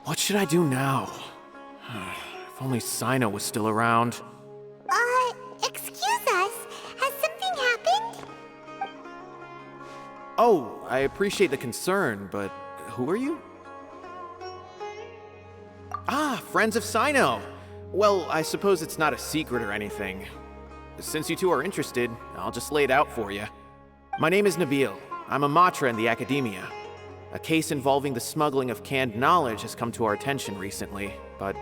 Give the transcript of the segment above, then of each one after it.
What should I do now? If only Cyno was still around. Excuse us. Has something happened? Oh, I appreciate the concern, but who are you? Ah, friends of Cyno! Well, I suppose it's not a secret or anything. Since you two are interested, I'll just lay it out for you. My name is Nabil. I'm a matra in the academia. A case involving the smuggling of canned knowledge has come to our attention recently, but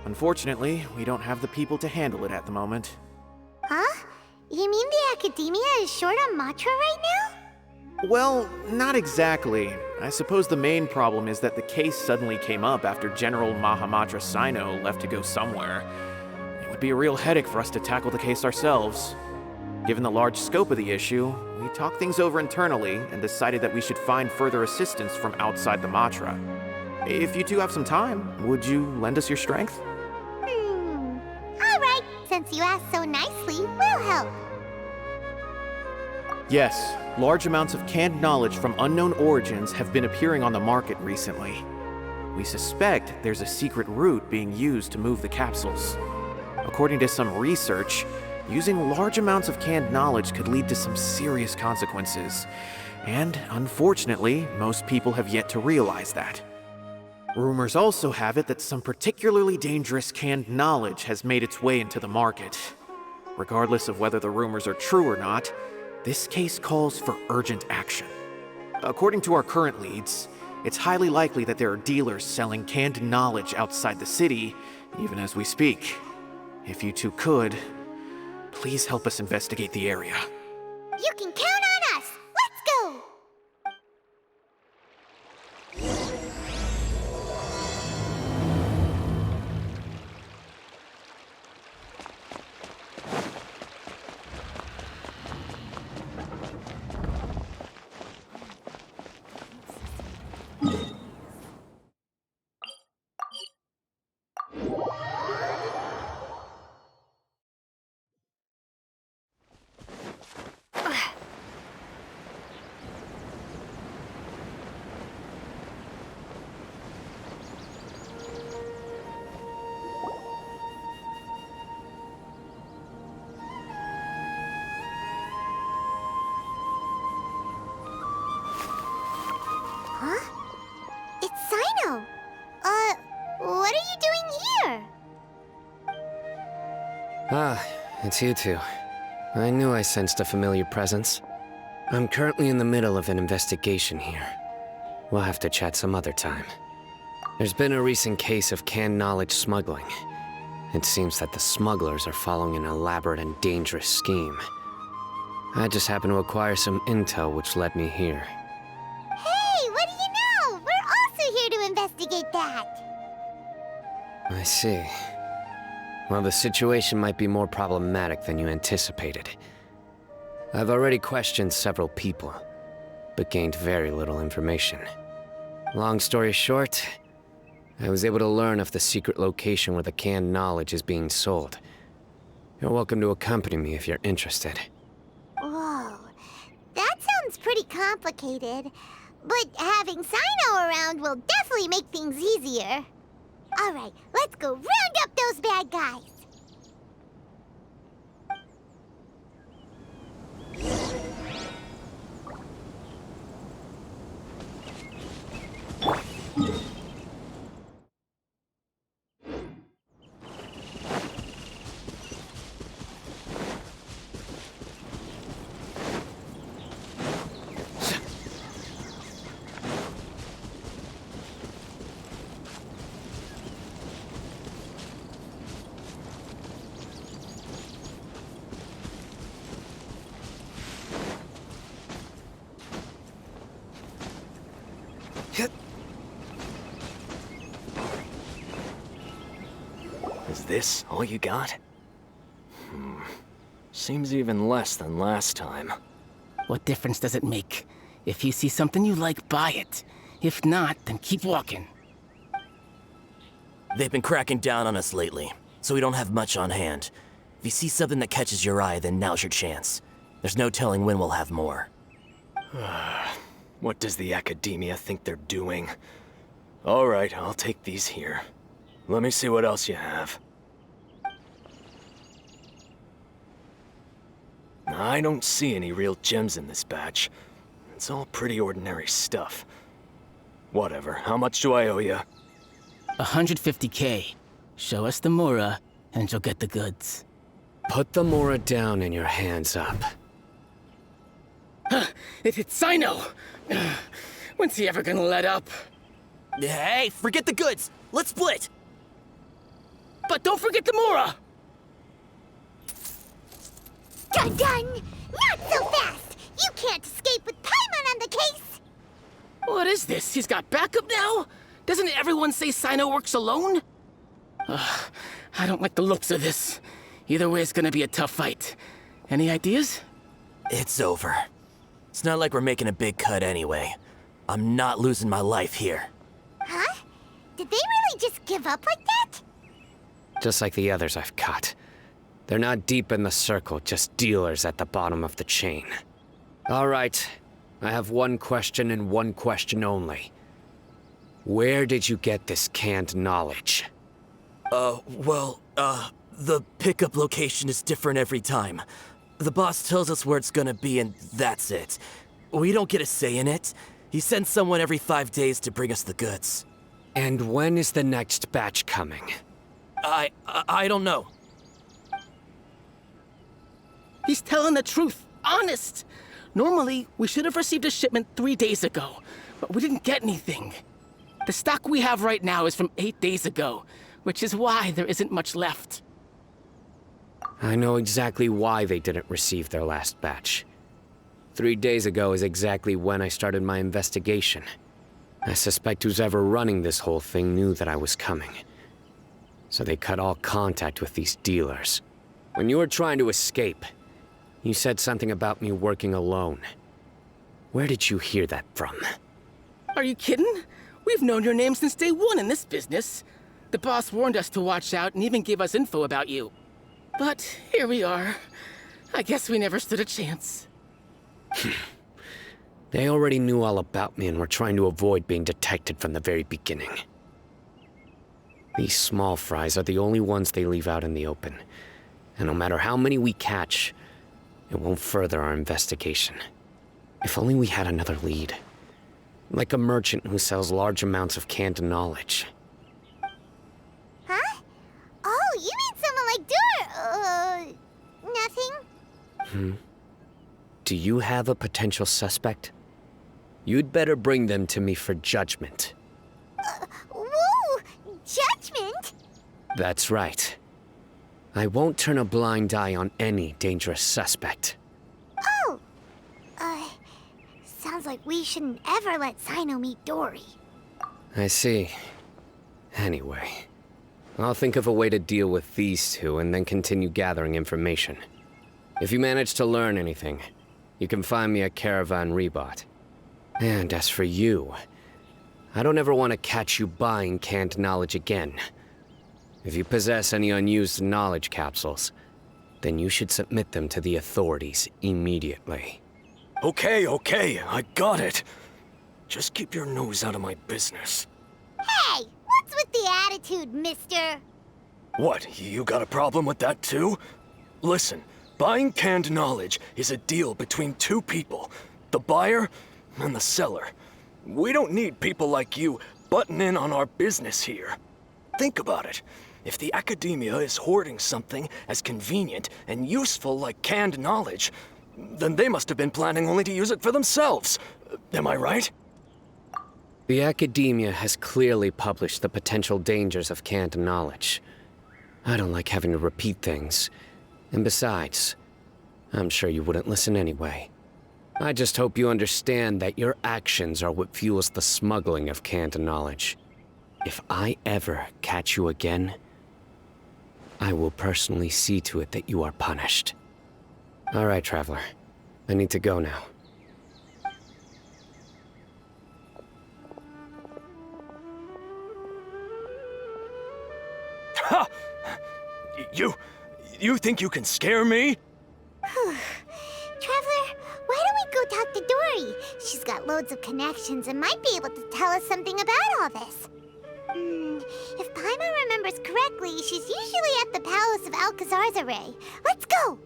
unfortunately, we don't have the people to handle it at the moment. Huh? You mean the academia is short on matra right now? Well, not exactly. I suppose the main problem is that the case suddenly came up after General Mahamatra Cyno left to go somewhere. It would be a real headache for us to tackle the case ourselves. Given the large scope of the issue, we talked things over internally and decided that we should find further assistance from outside the Matra. If you two have some time, would you lend us your strength? All right. Since you asked so nicely, we'll help. Yes, large amounts of canned knowledge from unknown origins have been appearing on the market recently. We suspect there's a secret route being used to move the capsules. According to some research, using large amounts of canned knowledge could lead to some serious consequences. And unfortunately, most people have yet to realize that. Rumors also have it that some particularly dangerous canned knowledge has made its way into the market. Regardless of whether the rumors are true or not, this case calls for urgent action. According to our current leads, it's highly likely that there are dealers selling canned knowledge outside the city, even as we speak. If you two could, please help us investigate the area. You can count on us. Let's go. Huh? It's Cyno. What are you doing here? Ah, it's you two. I knew I sensed a familiar presence. I'm currently in the middle of an investigation here. We'll have to chat some other time. There's been a recent case of canned knowledge smuggling. It seems that the smugglers are following an elaborate and dangerous scheme. I just happened to acquire some intel which led me here. Hey, what do you know? We're also here to investigate that. I see. Well, the situation might be more problematic than you anticipated. I've already questioned several people, but gained very little information. Long story short, I was able to learn of the secret location where the canned knowledge is being sold. You're welcome to accompany me if you're interested. Whoa, that sounds pretty complicated. But having Cyno around will definitely make things easier. All right, let's go round up those bad guys. Is this all you got? Seems even less than last time. What difference does it make? If you see something you like, buy it. If not, then keep walking. They've been cracking down on us lately, so we don't have much on hand. If you see something that catches your eye, then now's your chance. There's no telling when we'll have more. What does the academia think they're doing? Alright, I'll take these here. Let me see what else you have. I don't see any real gems in this batch. It's all pretty ordinary stuff. Whatever, how much do I owe you? 150K. Show us the Mora, and you'll get the goods. Put the Mora down and your hands up. It's Cyno! When's he ever gonna let up? Hey, forget the goods! Let's split! But don't forget the Mora! Dun dun! Not so fast! You can't escape with Paimon on the case! What is this? He's got backup now? Doesn't everyone say Cyno works alone? I don't like the looks of this. Either way, it's gonna be a tough fight. Any ideas? It's over. It's not like we're making a big cut anyway. I'm not losing my life here. Huh? Did they really just give up like that? Just like the others I've caught. They're not deep in the circle, just dealers at the bottom of the chain. All right, I have one question and one question only. Where did you get this canned knowledge? The pickup location is different every time. The boss tells us where it's gonna be and that's it. We don't get a say in it. He sends someone every 5 days to bring us the goods. And when is the next batch coming? I don't know. He's telling the truth. Honest. Normally, we should have received a shipment 3 days ago, but we didn't get anything. The stock we have right now is from 8 days ago, which is why there isn't much left. I know exactly why they didn't receive their last batch. 3 days ago is exactly when I started my investigation. I suspect who's ever running this whole thing knew that I was coming. So they cut all contact with these dealers. When you were trying to escape, you said something about me working alone. Where did you hear that from? Are you kidding? We've known your name since day one in this business. The boss warned us to watch out and even gave us info about you. But here we are. I guess we never stood a chance. They already knew all about me and were trying to avoid being detected from the very beginning. These small fries are the only ones they leave out in the open. And no matter how many we catch, it won't further our investigation. If only we had another lead. Like a merchant who sells large amounts of canned knowledge. Huh? Oh, you mean someone like nothing? Do you have a potential suspect? You'd better bring them to me for judgment. Whoa! Judgment? That's right. I won't turn a blind eye on any dangerous suspect. Oh! Sounds like we shouldn't ever let Cyno meet Dory. I see. Anyway, I'll think of a way to deal with these two and then continue gathering information. If you manage to learn anything, you can find me at Caravan Rebot. And as for you, I don't ever want to catch you buying canned knowledge again. If you possess any unused knowledge capsules, then you should submit them to the authorities immediately. Okay, I got it. Just keep your nose out of my business. Hey! What's with the attitude, mister? What, you got a problem with that too? Listen, buying canned knowledge is a deal between two people, the buyer and the seller. We don't need people like you butting in on our business here. Think about it. If the academia is hoarding something as convenient and useful like canned knowledge, then they must have been planning only to use it for themselves. Am I right? The academia has clearly published the potential dangers of canned knowledge. I don't like having to repeat things. And besides, I'm sure you wouldn't listen anyway. I just hope you understand that your actions are what fuels the smuggling of canned knowledge. If I ever catch you again, I will personally see to it that you are punished. All right, Traveler. I need to go now. Ha! You think you can scare me? Traveler, why don't we go talk to Dory? She's got loads loads of connections and might be able to tell us something about all this. If Paimon remembers correctly, she's usually at the Palace of Alcazar's array. Let's go!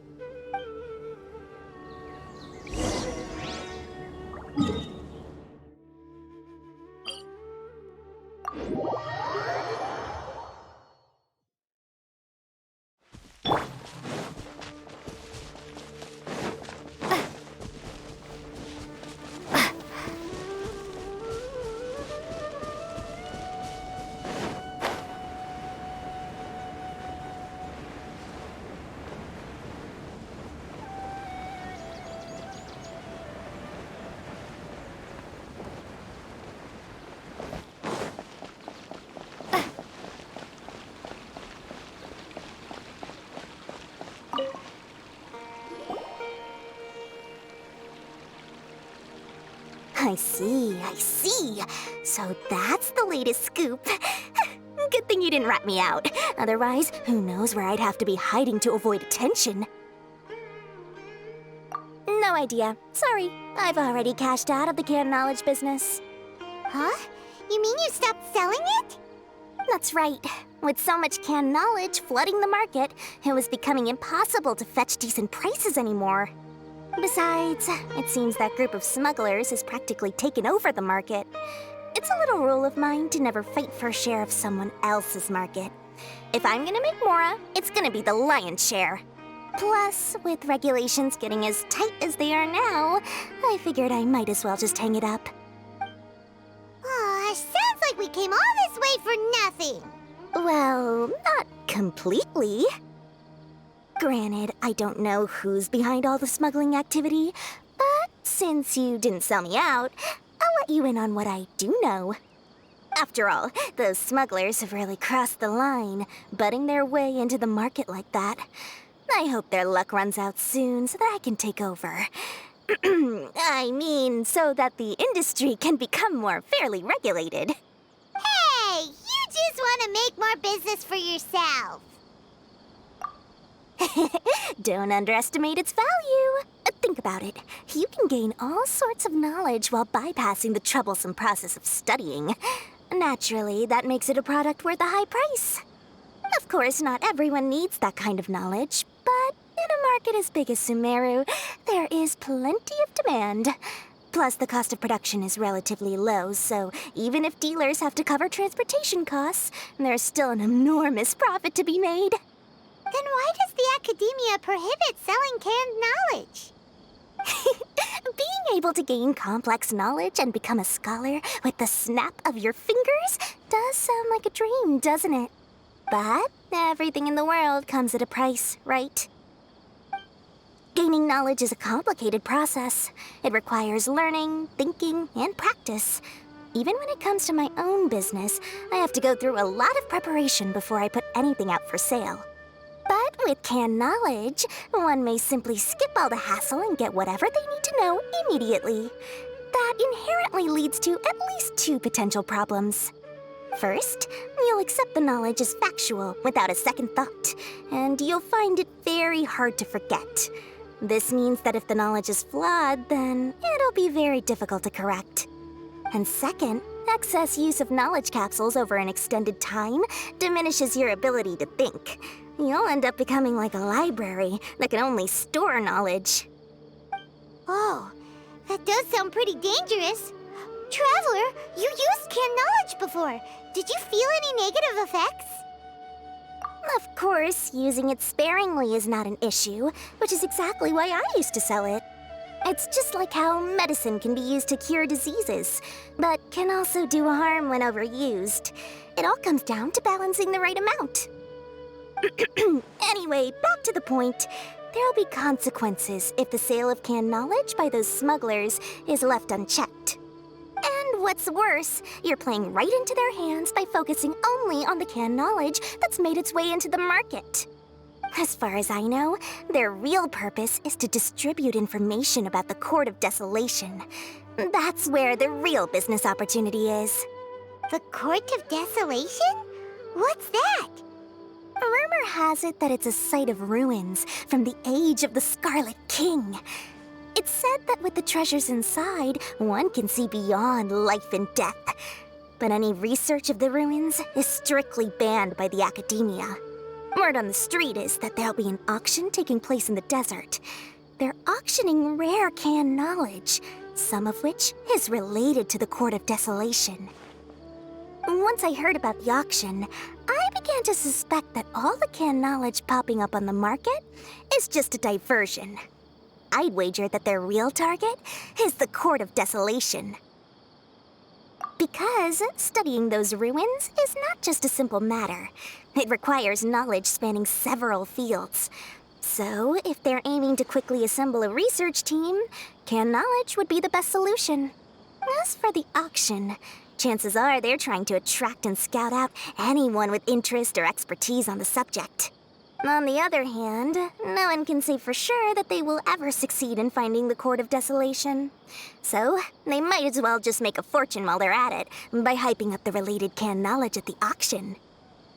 I see. So that's the latest scoop. Good thing you didn't rat me out. Otherwise, who knows where I'd have to be hiding to avoid attention. No idea. Sorry, I've already cashed out of the canned knowledge business. Huh? You mean you stopped selling it? That's right. With so much canned knowledge flooding the market, it was becoming impossible to fetch decent prices anymore. Besides, it seems that group of smugglers has practically taken over the market. It's a little rule of mine to never fight for a share of someone else's market. If I'm gonna make Mora, it's gonna be the lion's share. Plus, with regulations getting as tight as they are now, I figured I might as well just hang it up. Aw, sounds like we came all this way for nothing. Well, not completely. Granted, I don't know who's behind all the smuggling activity, but since you didn't sell me out, I'll let you in on what I do know. After all, those smugglers have really crossed the line, butting their way into the market like that. I hope their luck runs out soon so that I can take over. I mean, so that the industry can become more fairly regulated. Hey, you just want to make more business for yourself. Don't underestimate its value. Think about it. You can gain all sorts of knowledge while bypassing the troublesome process of studying. Naturally, that makes it a product worth a high price. Of course, not everyone needs that kind of knowledge, but in a market as big as Sumeru, there is plenty of demand. Plus, the cost of production is relatively low, so even if dealers have to cover transportation costs, there's still an enormous profit to be made. Then why does the Academia prohibit selling canned knowledge? Being able to gain complex knowledge and become a scholar with the snap of your fingers does sound like a dream, doesn't it? But everything in the world comes at a price, right? Gaining knowledge is a complicated process. It requires learning, thinking, and practice. Even when it comes to my own business, I have to go through a lot of preparation before I put anything out for sale. But with canned knowledge, one may simply skip all the hassle and get whatever they need to know immediately. That inherently leads to at least two potential problems. First, you'll accept the knowledge as factual without a second thought, and you'll find it very hard to forget. This means that if the knowledge is flawed, then it'll be very difficult to correct. And second, excess use of knowledge capsules over an extended time diminishes your ability to think. You'll end up becoming like a library that can only store knowledge. Oh, that does sound pretty dangerous. Traveler, you used canned knowledge before. Did you feel any negative effects? Of course, using it sparingly is not an issue, which is exactly why I used to sell it. It's just like how medicine can be used to cure diseases, but can also do harm when overused. It all comes down to balancing the right amount. Anyway, back to the point. There'll be consequences if the sale of canned knowledge by those smugglers is left unchecked. And what's worse, you're playing right into their hands by focusing only on the canned knowledge that's made its way into the market. As far as I know, their real purpose is to distribute information about the Court of Desolation. That's where the real business opportunity is. The Court of Desolation? What's that? Rumor has it that it's a site of ruins from the age of the Scarlet King. It's said that with the treasures inside, one can see beyond life and death. But any research of the ruins is strictly banned by the academia. Word on the street is that there'll be an auction taking place in the desert. They're auctioning rare canned knowledge, some of which is related to the Court of Desolation. Once I heard about the auction, I began to suspect that all the canned knowledge popping up on the market is just a diversion. I'd wager that their real target is the Court of Desolation. Because studying those ruins is not just a simple matter. It requires knowledge spanning several fields. So, if they're aiming to quickly assemble a research team, canned knowledge would be the best solution. As for the auction, chances are they're trying to attract and scout out anyone with interest or expertise on the subject. On the other hand, no one can say for sure that they will ever succeed in finding the Court of Desolation. So, they might as well just make a fortune while they're at it by hyping up the related canned knowledge at the auction.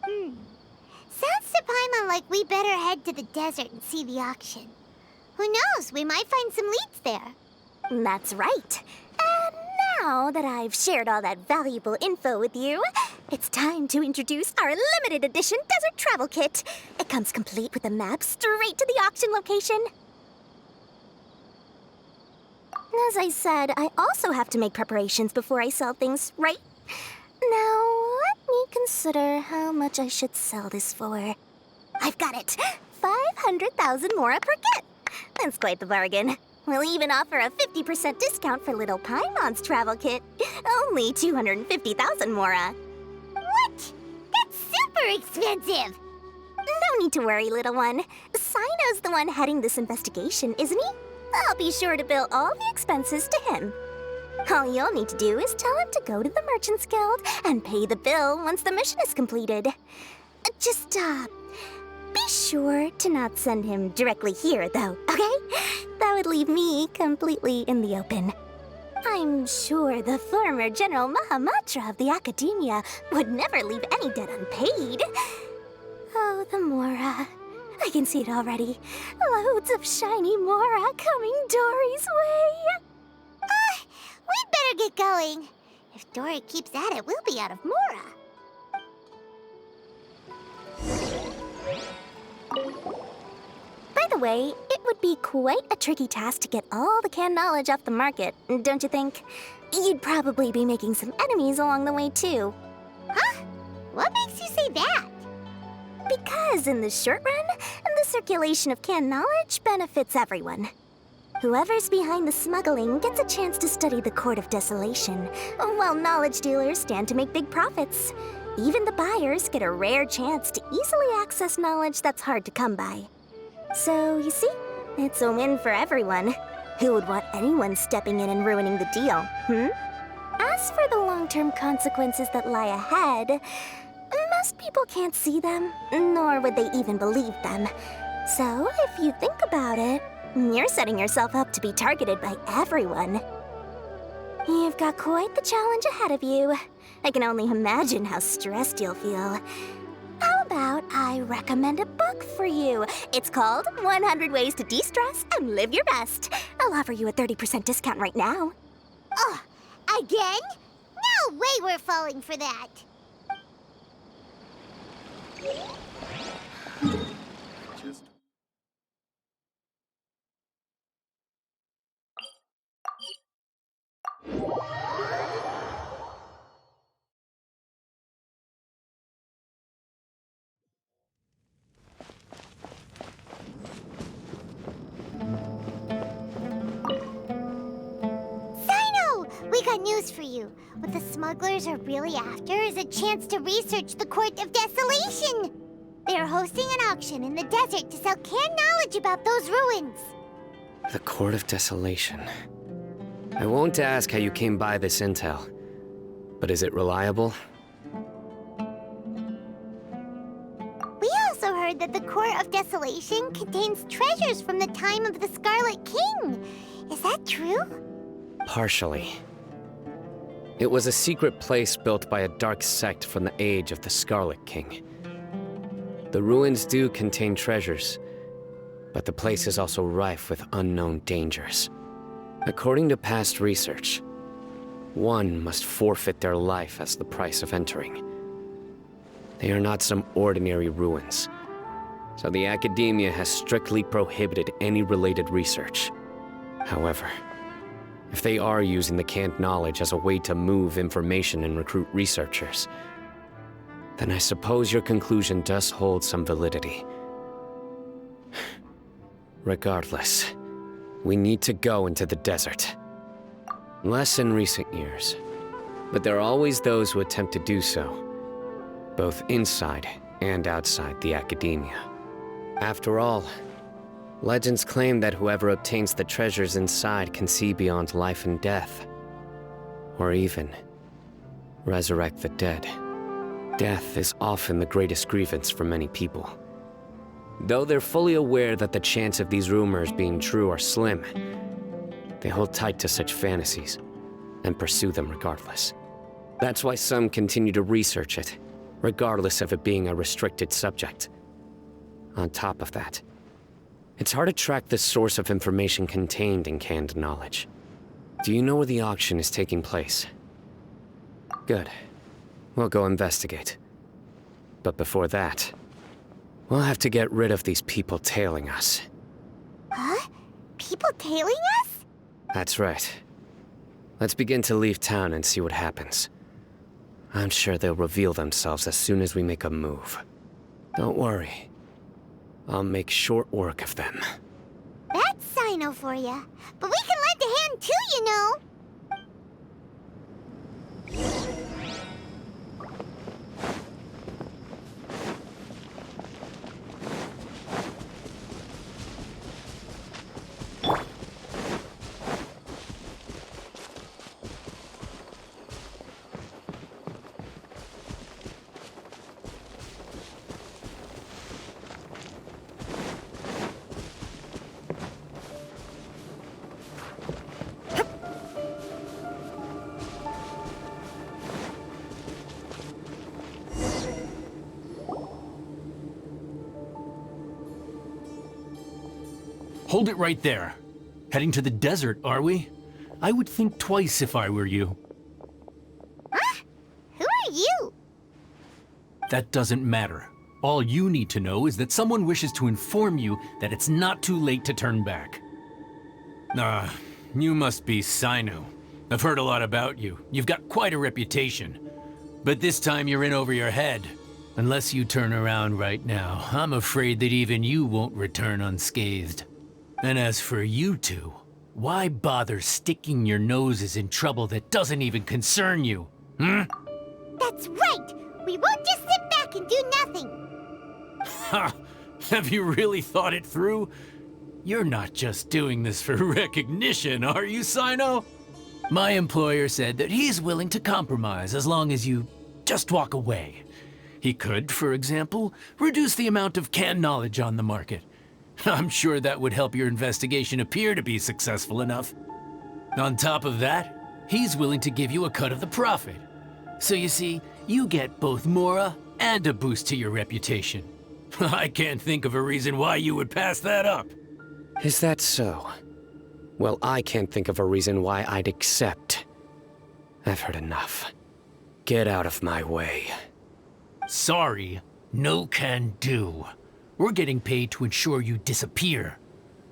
Sounds to Paimon like we better head to the desert and see the auction. Who knows, we might find some leads there. That's right. And now that I've shared all that valuable info with you, it's time to introduce our limited edition desert travel kit. It comes complete with a map straight to the auction location. As I said, I also have to make preparations before I sell things, right? Now, let me consider how much I should sell this for. I've got it! 500,000 mora per kit! That's quite the bargain. We'll even offer a 50% discount for little Paimon's travel kit. Only 250,000 mora. What? That's super expensive! No need to worry, little one. Cyno's the one heading this investigation, isn't he? I'll be sure to bill all the expenses to him. All you'll need to do is tell him to go to the Merchants Guild and pay the bill once the mission is completed. Just, be sure to not send him directly here, though, okay? That would leave me completely in the open. I'm sure the former General Mahamatra of the Academia would never leave any debt unpaid. Oh, the Mora. I can see it already. Loads of shiny Mora coming Dory's way. We'd better get going. If Dory keeps at it, we'll be out of Mora. By the way, it would be quite a tricky task to get all the canned knowledge off the market, don't you think? You'd probably be making some enemies along the way, too. Huh? What makes you say that? Because in the short run, the circulation of canned knowledge benefits everyone. Whoever's behind the smuggling gets a chance to study the Court of Desolation, while knowledge dealers stand to make big profits. Even the buyers get a rare chance to easily access knowledge that's hard to come by. So, you see, it's a win for everyone. Who would want anyone stepping in and ruining the deal, As for the long-term consequences that lie ahead, most people can't see them, nor would they even believe them. So, if you think about it, you're setting yourself up to be targeted by everyone. You've got quite the challenge ahead of you. I can only imagine how stressed you'll feel. How about I recommend a book for you? It's called 100 Ways to De-Stress and Live Your Best. I'll offer you a 30% discount right now. Oh, again? No way we're falling for that. We got news for you. What the smugglers are really after is a chance to research the Court of Desolation. They are hosting an auction in the desert to sell canned knowledge about those ruins. The Court of Desolation. I won't ask how you came by this intel, but is it reliable? We also heard that the Court of Desolation contains treasures from the time of the Scarlet King. Is that true? Partially. It was a secret place built by a dark sect from the age of the Scarlet King. The ruins do contain treasures, but the place is also rife with unknown dangers. According to past research, one must forfeit their life as the price of entering. They are not some ordinary ruins, so the academia has strictly prohibited any related research. However, if they are using the canned knowledge as a way to move information and recruit researchers, then I suppose your conclusion does hold some validity. Regardless, we need to go into the desert. Less in recent years, but there are always those who attempt to do so, both inside and outside the academia. After all, legends claim that whoever obtains the treasures inside can see beyond life and death, or even resurrect the dead. Death is often the greatest grievance for many people. Though they're fully aware that the chance of these rumors being true are slim, they hold tight to such fantasies and pursue them regardless. That's why some continue to research it, regardless of it being a restricted subject. On top of that, it's hard to track the source of information contained in canned knowledge. Do you know where the auction is taking place? Good. We'll go investigate. But before that, we'll have to get rid of these people tailing us. Huh? People tailing us? That's right. Let's begin to leave town and see what happens. I'm sure they'll reveal themselves as soon as we make a move. Don't worry. I'll make short work of them. That's Cyno for you. But we can lend a hand too, you know. Hold it right there. Heading to the desert, are we? I would think twice if I were you. Huh? Who are you? That doesn't matter. All you need to know is that someone wishes to inform you that it's not too late to turn back. You must be Cyno. I've heard a lot about you. You've got quite a reputation. But this time you're in over your head. Unless you turn around right now, I'm afraid that even you won't return unscathed. And as for you two, why bother sticking your noses in trouble that doesn't even concern you? That's right! We won't just sit back and do nothing! Ha! Have you really thought it through? You're not just doing this for recognition, are you, Cyno? My employer said that he's willing to compromise as long as you just walk away. He could, for example, reduce the amount of canned knowledge on the market. I'm sure that would help your investigation appear to be successful enough. On top of that, he's willing to give you a cut of the profit. So you see, you get both Mora and a boost to your reputation. I can't think of a reason why you would pass that up. Is that so? Well, I can't think of a reason why I'd accept. I've heard enough. Get out of my way. Sorry, no can do. We're getting paid to ensure you disappear.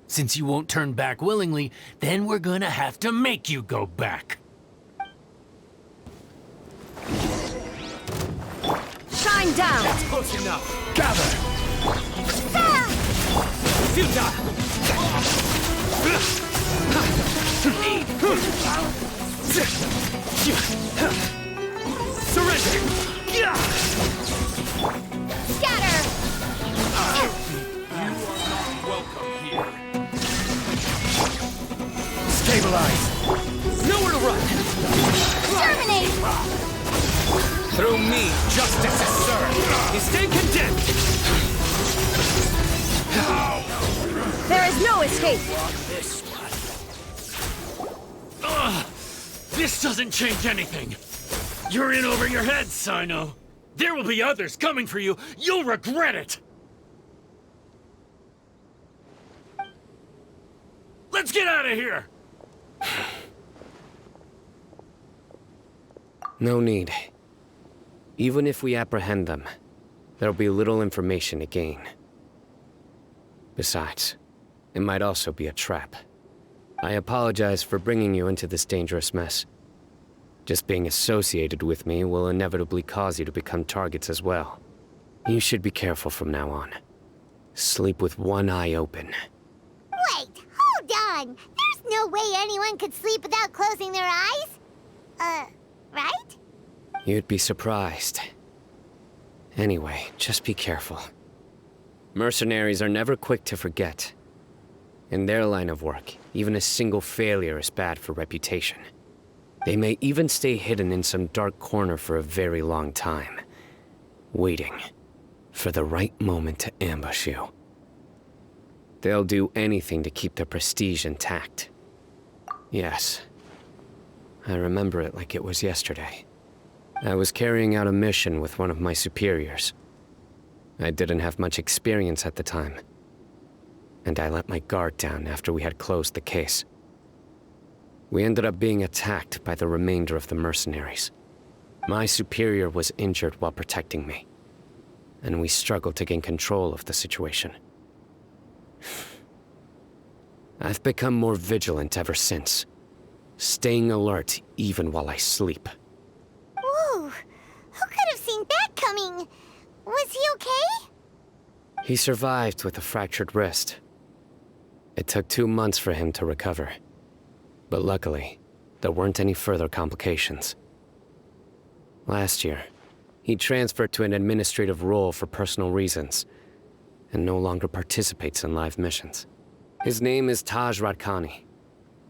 Since you won't turn back willingly, then we're gonna have to make you go back. Shine down! That's close enough. Gather! Surrender! Scatter! Welcome here. Stabilize! Nowhere to run! Terminate! Through me, justice is served. You stand condemned! There is no escape! This doesn't change anything. You're in over your head, Cyno. There will be others coming for you. You'll regret it. Let's get out of here! No need. Even if we apprehend them, there'll be little information to gain. Besides, it might also be a trap. I apologize for bringing you into this dangerous mess. Just being associated with me will inevitably cause you to become targets as well. You should be careful from now on. Sleep with one eye open. Wait, hold on. There's no way anyone could sleep without closing their eyes. Right? You'd be surprised. Anyway, just be careful. Mercenaries are never quick to forget. In their line of work, even a single failure is bad for reputation. They may even stay hidden in some dark corner for a very long time, waiting for the right moment to ambush you. They'll do anything to keep their prestige intact. Yes, I remember it like it was yesterday. I was carrying out a mission with one of my superiors. I didn't have much experience at the time, and I let my guard down after we had closed the case. We ended up being attacked by the remainder of the mercenaries. My superior was injured while protecting me, and we struggled to gain control of the situation. I've become more vigilant ever since, staying alert even while I sleep. Whoa, who could have seen that coming? Was he okay? He survived with a fractured wrist. It took 2 months for him to recover. But luckily, there weren't any further complications. Last year, he transferred to an administrative role for personal reasons, and no longer participates in live missions. His name is Taj Radkani,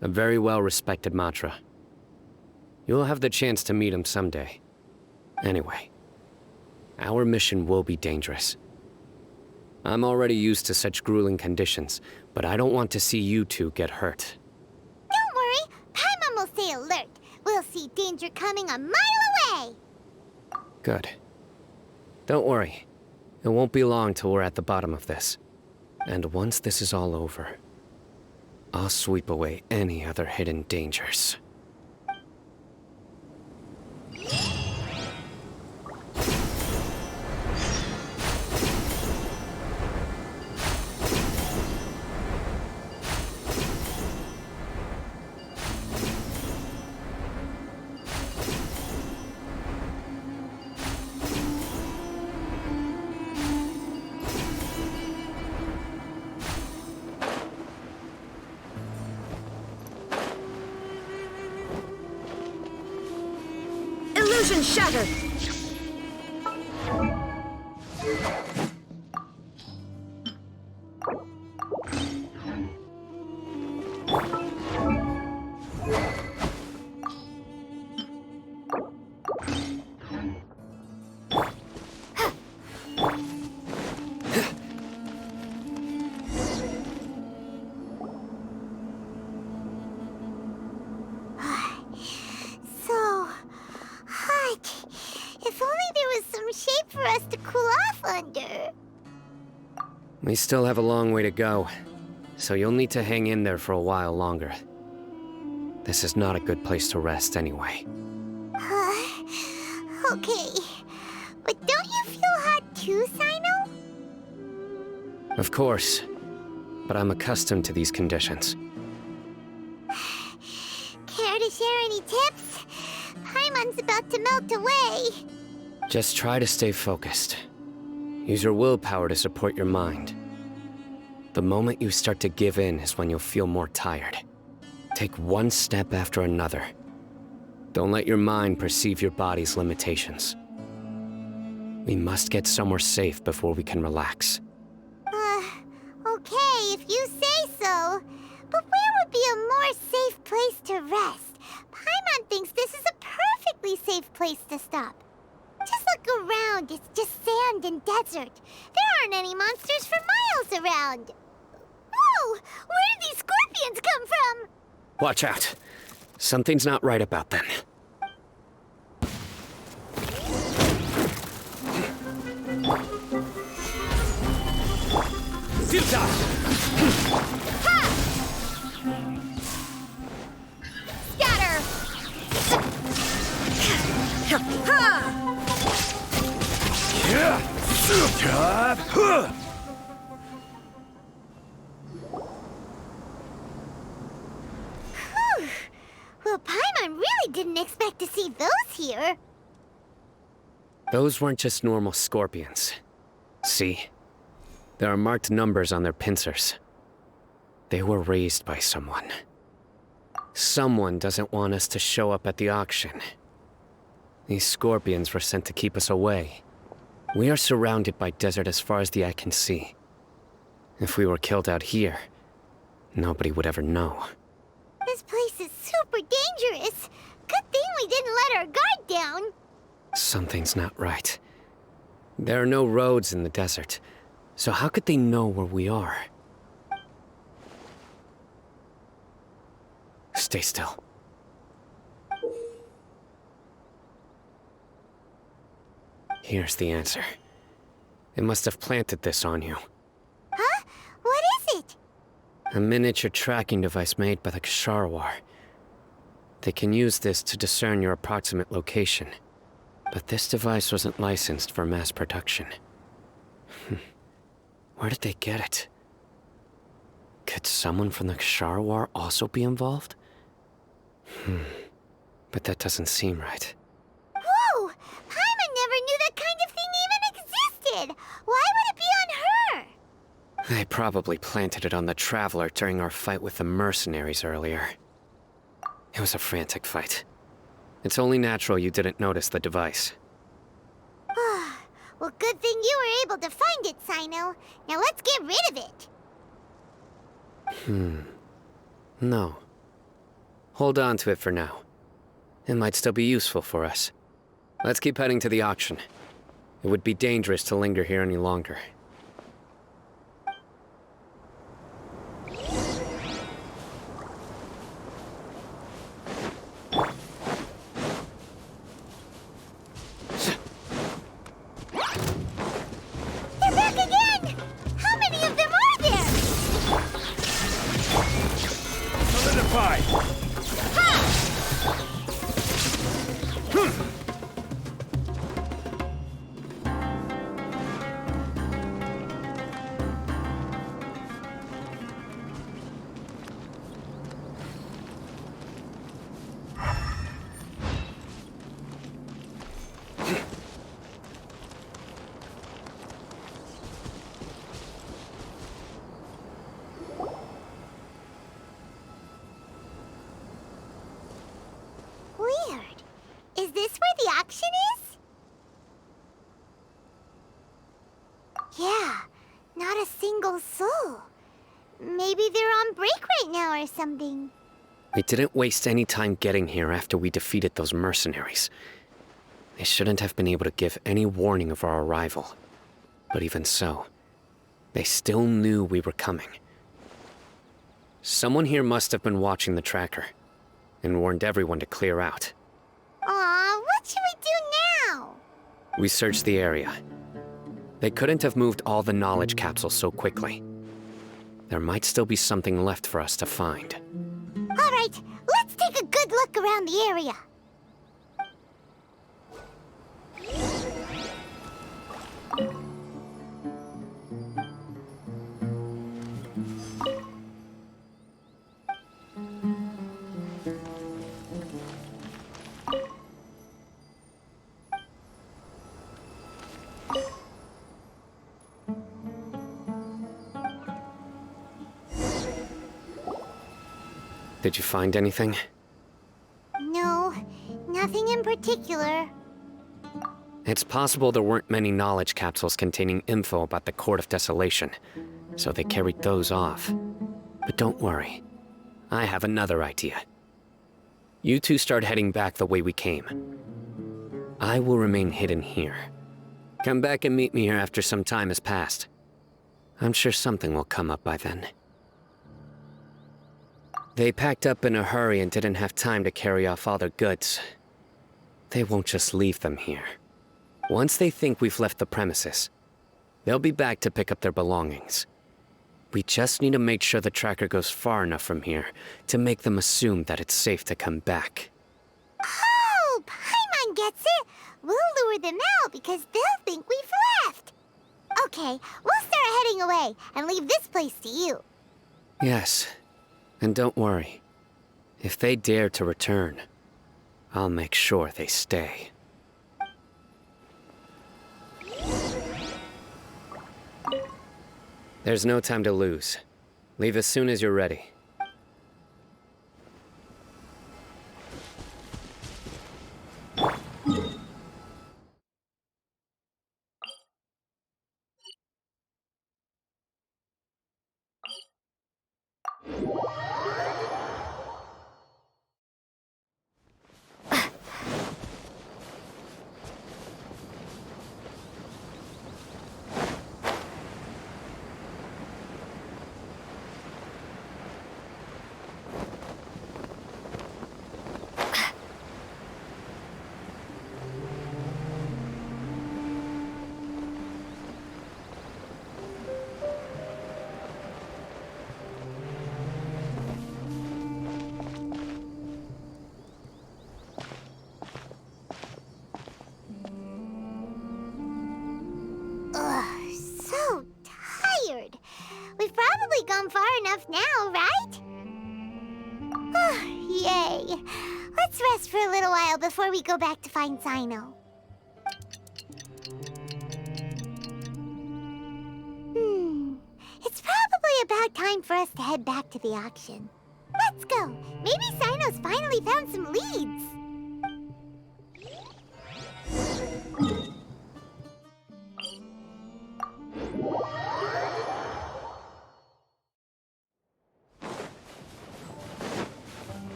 a very well-respected Matra. You'll have the chance to meet him someday. Anyway, our mission will be dangerous. I'm already used to such grueling conditions, but I don't want to see you two get hurt. Don't worry, Paimon will stay alert. We'll see danger coming a mile away. Good. Don't worry. It won't be long till we're at the bottom of this. And once this is all over, I'll sweep away any other hidden dangers. Illusion shattered! So hot. If only there was some shade for us to cool off under. We still have a long way to go, so you'll need to hang in there for a while longer. This is not a good place to rest anyway. Okay. But don't you feel hot too, Cyno? Of course, but I'm accustomed to these conditions. Care to share any tips? Paimon's about to melt away. Just try to stay focused. Use your willpower to support your mind. The moment you start to give in is when you'll feel more tired. Take one step after another. Don't let your mind perceive your body's limitations. We must get somewhere safe before we can relax. Okay, if you say so. But where would be a more safe place to rest? Paimon thinks this is a perfectly safe place to stop. Just look around, it's just sand and desert. There aren't any monsters for miles around. Whoa! Where did these scorpions come from? Watch out. Something's not right about them. Well, Paimon really didn't expect to see those here. Those weren't just normal scorpions. See? There are marked numbers on their pincers. They were raised by someone. Someone doesn't want us to show up at the auction. These scorpions were sent to keep us away. We are surrounded by desert as far as the eye can see. If we were killed out here, nobody would ever know. This place is super dangerous. Good thing we didn't let our guard down. Something's not right. There are no roads in the desert, so how could they know where we are? Stay still. Here's the answer. It must have planted this on you. Huh? What is it? A miniature tracking device made by the Ksharawar. They can use this to discern your approximate location. But this device wasn't licensed for mass production. Where did they get it? Could someone from the Ksharawar also be involved? But that doesn't seem right. Whoa! Paimon never knew that kind of thing even existed! Why would it be on her? They probably planted it on the Traveler during our fight with the mercenaries earlier. It was a frantic fight. It's only natural you didn't notice the device. Well, good thing you were able to find it, Cyno. Now let's get rid of it. No. Hold on to it for now. It might still be useful for us. Let's keep heading to the auction. It would be dangerous to linger here any longer. They're back again! How many of them are there? Solidify! Weird. Is this where the auction is? Yeah, not a single soul. Maybe they're on break right now or something. We didn't waste any time getting here after we defeated those mercenaries. They shouldn't have been able to give any warning of our arrival. But even so, they still knew we were coming. Someone here must have been watching the tracker and warned everyone to clear out. Aw, what should we do now? We searched the area. They couldn't have moved all the knowledge capsules so quickly. There might still be something left for us to find. All right, let's take a good look around the area. Did you find anything? No, nothing in particular. It's possible there weren't many knowledge capsules containing info about the Court of Desolation, so they carried those off. But don't worry. I have another idea. You two start heading back the way we came. I will remain hidden here. Come back and meet me here after some time has passed. I'm sure something will come up by then. They packed up in a hurry and didn't have time to carry off all their goods. They won't just leave them here. Once they think we've left the premises, they'll be back to pick up their belongings. We just need to make sure the tracker goes far enough from here to make them assume that it's safe to come back. Oh, Paimon gets it. we'll lure them out because they'll think we've left. Okay, we'll start heading away and leave this place to you. Yes, and don't worry. If they dare to return, I'll make sure they stay. There's no time to lose. Leave as soon as you're ready. Ugh, so tired. We've probably gone far enough now, right? Yay. Let's rest for a little while before we go back to find Cyno. It's probably about time for us to head back to the auction. Let's go. Maybe Cyno's finally found some leads.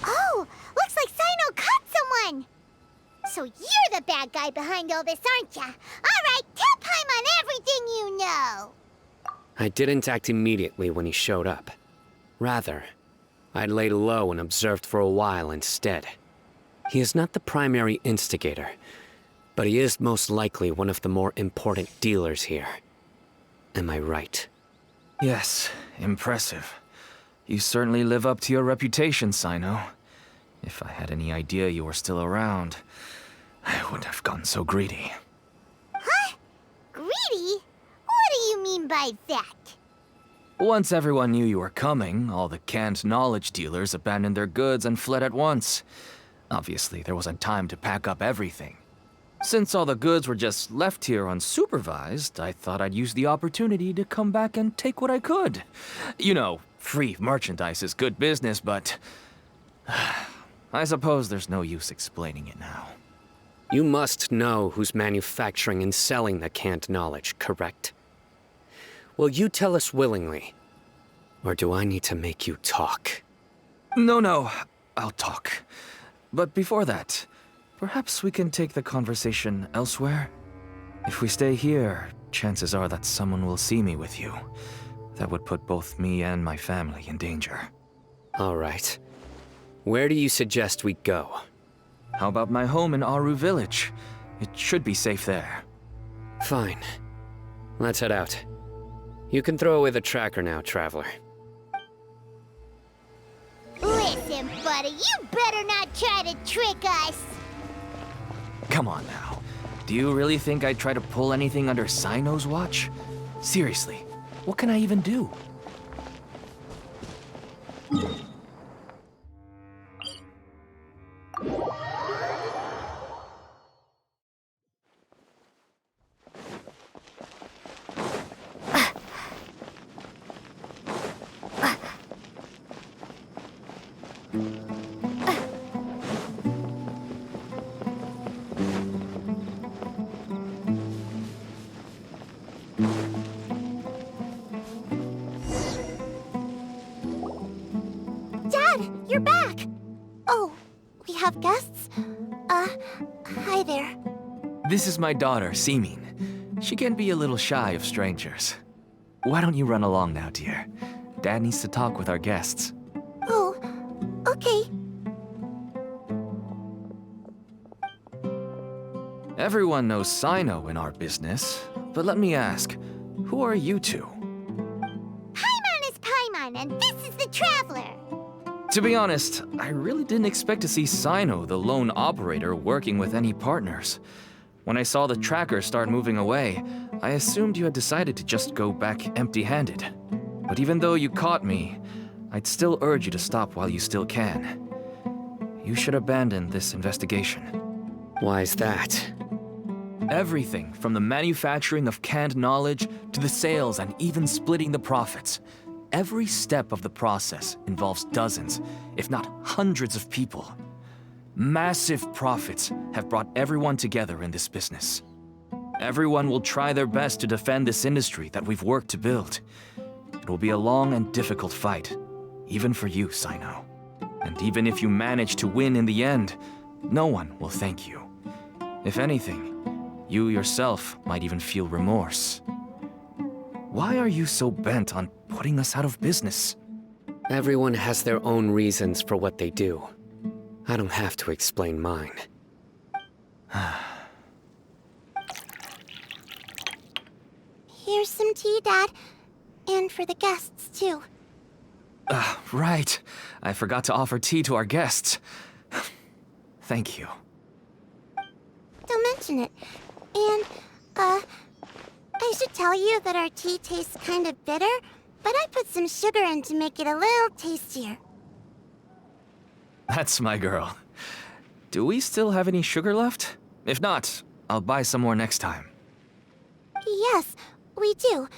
Oh, looks like Cyno caught someone! So you're the bad guy behind all this, aren't ya? All right, tell Paimon everything you know! I didn't act immediately when he showed up. Rather, I'd laid low and observed for a while instead. He is not the primary instigator, but he is most likely one of the more important dealers here. Am I right? Yes, impressive. You certainly live up to your reputation, Cyno. If I had any idea you were still around, I wouldn't have gotten so greedy. Huh? Greedy? What do you mean by that? Once everyone knew you were coming, all the canned knowledge dealers abandoned their goods and fled at once. Obviously, there wasn't time to pack up everything. Since all the goods were just left here unsupervised, I thought I'd use the opportunity to come back and take what I could. You know, free merchandise is good business, but I suppose there's no use explaining it now. You must know who's manufacturing and selling the canned knowledge, correct? Will you tell us willingly? Or do I need to make you talk? No, I'll talk. But before that, perhaps we can take the conversation elsewhere? If we stay here, chances are that someone will see me with you. That would put both me and my family in danger. All right. Where do you suggest we go? How about my home in Aru Village? It should be safe there. Fine. Let's head out. You can throw away the tracker now, traveler. Listen, buddy, you better not try to trick us! Come on now. Do you really think I'd try to pull anything under Cyno's watch? Seriously, what can I even do? Hi there. This is my daughter, Seemin. She can be a little shy of strangers. Why don't you run along now, dear? Dad needs to talk with our guests. Oh, okay. Everyone knows Cyno in our business, but let me ask, who are you two? Paimon is Paimon, and this is the Traveler. To be honest, I really didn't expect to see Cyno, the lone operator, working with any partners. When I saw the tracker start moving away, I assumed you had decided to just go back empty-handed. But even though you caught me, I'd still urge you to stop while you still can. You should abandon this investigation. Why is that? Everything from the manufacturing of canned knowledge to the sales and even splitting the profits. Every step of the process involves dozens, if not hundreds of people. Massive profits have brought everyone together in this business. Everyone will try their best to defend this industry that we've worked to build. It will be a long and difficult fight, even for you, Cyno. And even if you manage to win in the end, no one will thank you. If anything, you yourself might even feel remorse. Why are you so bent on putting us out of business? Everyone has their own reasons for what they do. I don't have to explain mine. Here's some tea, Dad. And for the guests, too. Right. I forgot to offer tea to our guests. Thank you. Don't mention it. And, I should tell you that our tea tastes kind of bitter, but I put some sugar in to make it a little tastier. That's my girl. Do we still have any sugar left? If not, I'll buy some more next time. Yes, we do.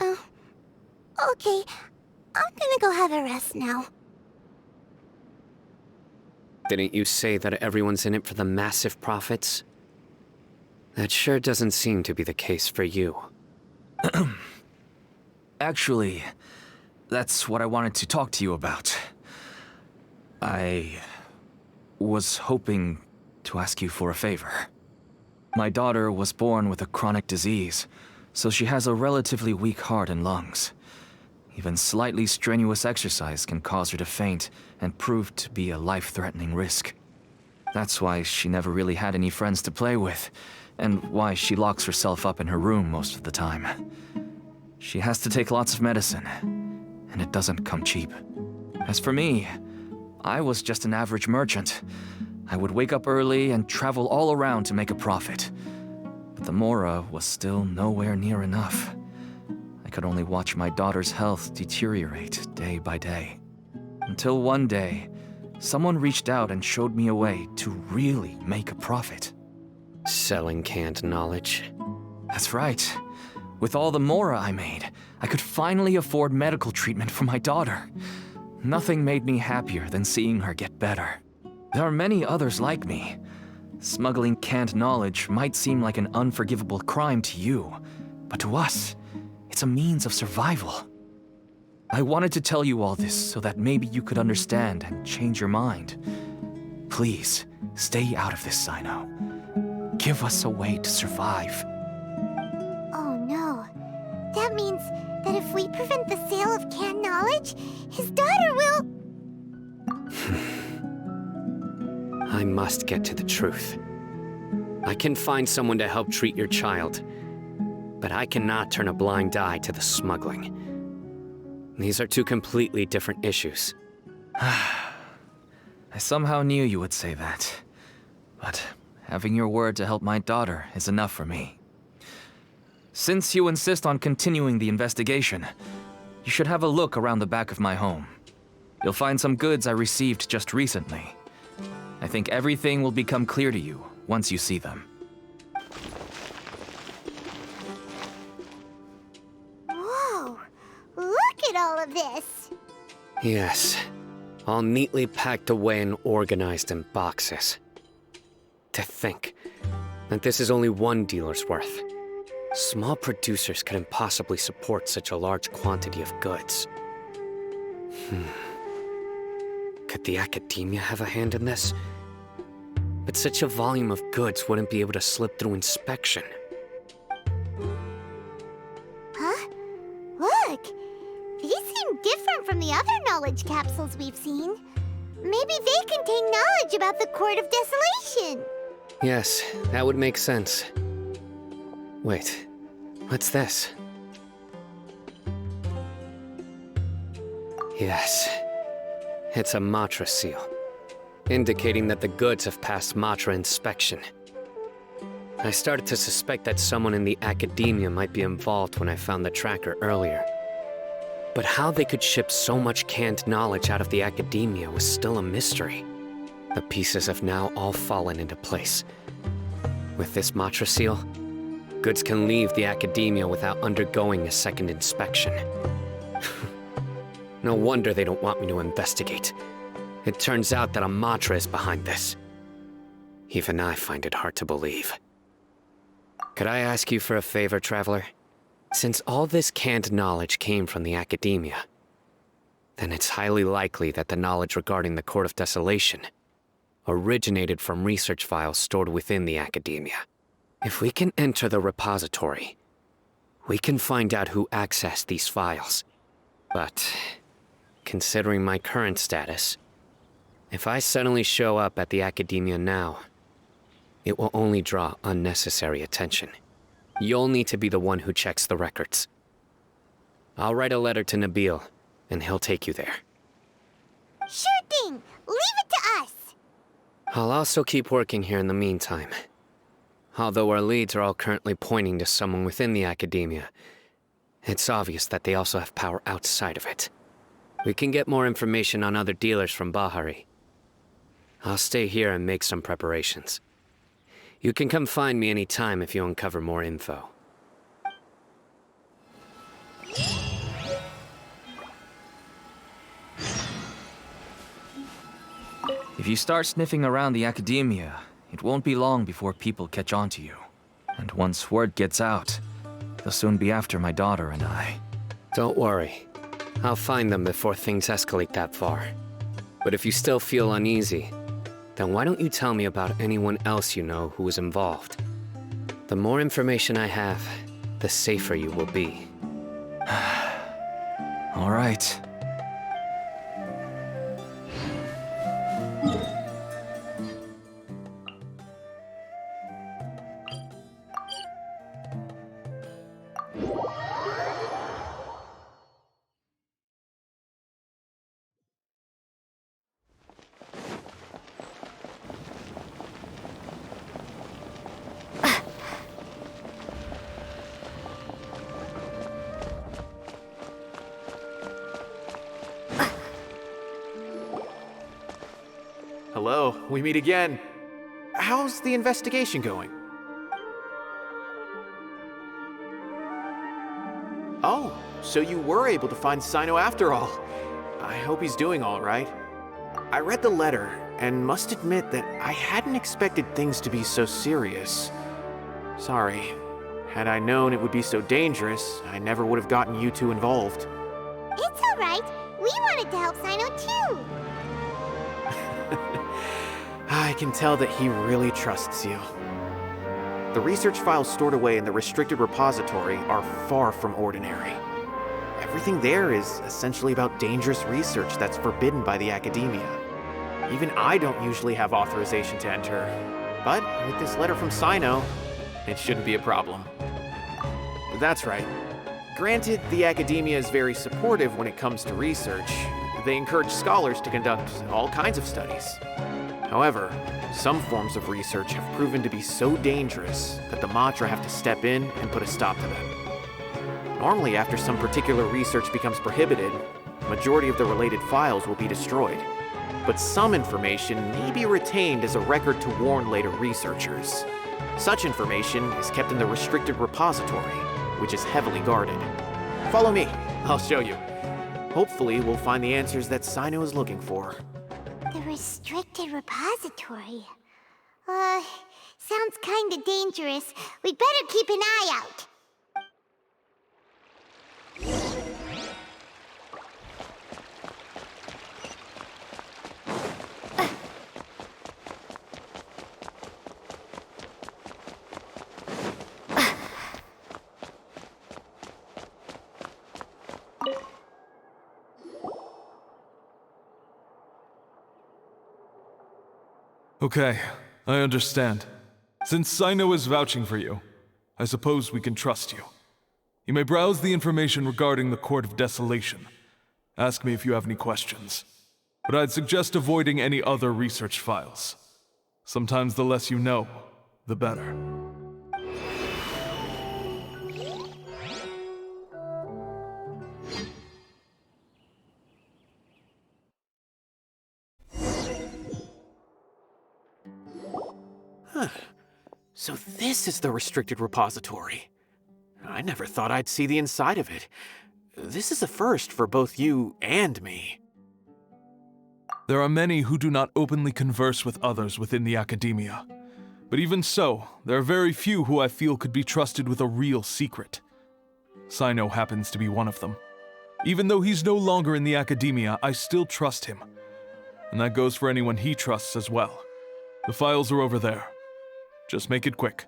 Okay. I'm gonna go have a rest now. Didn't you say that everyone's in it for the massive profits? That sure doesn't seem to be the case for you. Actually, that's what I wanted to talk to you about. I was hoping to ask you for a favor. My daughter was born with a chronic disease, so she has a relatively weak heart and lungs. Even slightly strenuous exercise can cause her to faint and prove to be a life-threatening risk. That's why she never really had any friends to play with, and why she locks herself up in her room most of the time. She has to take lots of medicine, and it doesn't come cheap. As for me, I was just an average merchant. I would wake up early and travel all around to make a profit. But the Mora was still nowhere near enough. I could only watch my daughter's health deteriorate day by day. Until one day, someone reached out and showed me a way to really make a profit. Selling canned knowledge. That's right. With all the Mora I made, I could finally afford medical treatment for my daughter. Nothing made me happier than seeing her get better. There are many others like me. Smuggling canned knowledge might seem like an unforgivable crime to you, but to us, it's a means of survival. I wanted to tell you all this so that maybe you could understand and change your mind. Please, stay out of this, Cyno. Give us a way to survive. Oh no. That means that if we prevent the sale of canned knowledge, his daughter will... I must get to the truth. I can find someone to help treat your child, but I cannot turn a blind eye to the smuggling. These are two completely different issues. I somehow knew you would say that. But having your word to help my daughter is enough for me. Since you insist on continuing the investigation, you should have a look around the back of my home. You'll find some goods I received just recently. I think everything will become clear to you once you see them. Whoa! Look at all of this! Yes, all neatly packed away and organized in boxes. To think that this is only one dealer's worth. Small producers couldn't possibly support such a large quantity of goods. Could the academia have a hand in this? but such a volume of goods wouldn't be able to slip through inspection. Huh? Look! These seem different from the other knowledge capsules we've seen. Maybe they contain knowledge about the Court of Desolation. Yes, that would make sense. Wait, what's this? Yes, it's a Matra seal, indicating that the goods have passed Matra inspection. I started to suspect that someone in the academia might be involved when I found the tracker earlier. But how they could ship so much canned knowledge out of the academia was still a mystery. The pieces have now all fallen into place. With this Matra seal, goods can leave the academia without undergoing a second inspection. No wonder they don't want me to investigate. It turns out that a Matra is behind this. Even I find it hard to believe. Could I ask you for a favor, Traveler? Since all this canned knowledge came from the academia, then it's highly likely that the knowledge regarding the Court of Desolation originated from research files stored within the academia. If we can enter the repository, we can find out who accessed these files. But considering my current status, if I suddenly show up at the academia now, it will only draw unnecessary attention. You'll need to be the one who checks the records. I'll write a letter to Nabil, and he'll take you there. Sure thing! Leave it to us! I'll also keep working here in the meantime. Although our leads are all currently pointing to someone within the academia, it's obvious that they also have power outside of it. We can get more information on other dealers from Bahari. I'll stay here and make some preparations. You can come find me anytime if you uncover more info. If you start sniffing around the academia, it won't be long before people catch on to you. And once word gets out, they'll soon be after my daughter and I. Don't worry. I'll find them before things escalate that far. But if you still feel uneasy, then why don't you tell me about anyone else you know who was involved? The more information I have, the safer you will be. All right. Hello, we meet again. How's the investigation going? Oh, so you were able to find Cyno after all. I hope he's doing all right. I read the letter and must admit that I hadn't expected things to be so serious. Sorry. Had I known it would be so dangerous, I never would have gotten you two involved. It's alright. We wanted to help Cyno too. I can tell that he really trusts you. The research files stored away in the restricted repository are far from ordinary. Everything there is essentially about dangerous research that's forbidden by the academia. Even I don't usually have authorization to enter, but with this letter from Cyno, it shouldn't be a problem. That's right. Granted, the academia is very supportive when it comes to research. They encourage scholars to conduct all kinds of studies. However, some forms of research have proven to be so dangerous that the Matra have to step in and put a stop to them. Normally, after some particular research becomes prohibited, majority of the related files will be destroyed. But some information may be retained as a record to warn later researchers. Such information is kept in the restricted repository, which is heavily guarded. Follow me, I'll show you. Hopefully, we'll find the answers that Cyno is looking for. The restricted repository. Sounds kinda dangerous. We'd better keep an eye out. Okay, I understand. Since Cyno is vouching for you, I suppose we can trust you. You may browse the information regarding the Court of Desolation. Ask me if you have any questions. But I'd suggest avoiding any other research files. Sometimes the less you know, the better. So this is the restricted repository. I never thought I'd see the inside of it. This is a first for both you and me. There are many who do not openly converse with others within the academia. But even so, there are very few who I feel could be trusted with a real secret. Cyno happens to be one of them. Even though he's no longer in the academia, I still trust him. And that goes for anyone he trusts as well. The files are over there. Just make it quick.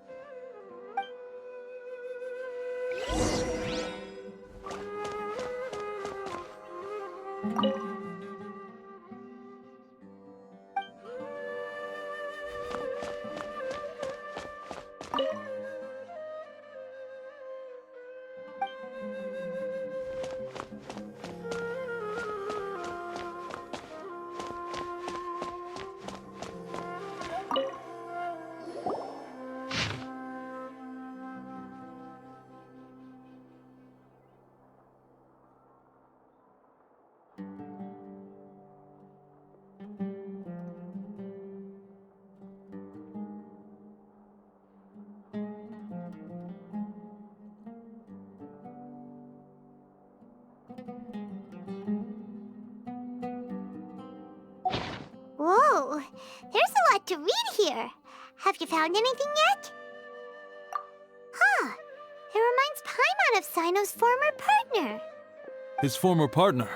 Whoa, there's a lot to read here. Have you found anything yet? Huh, it reminds Paimon of Cyno's former partner. His former partner?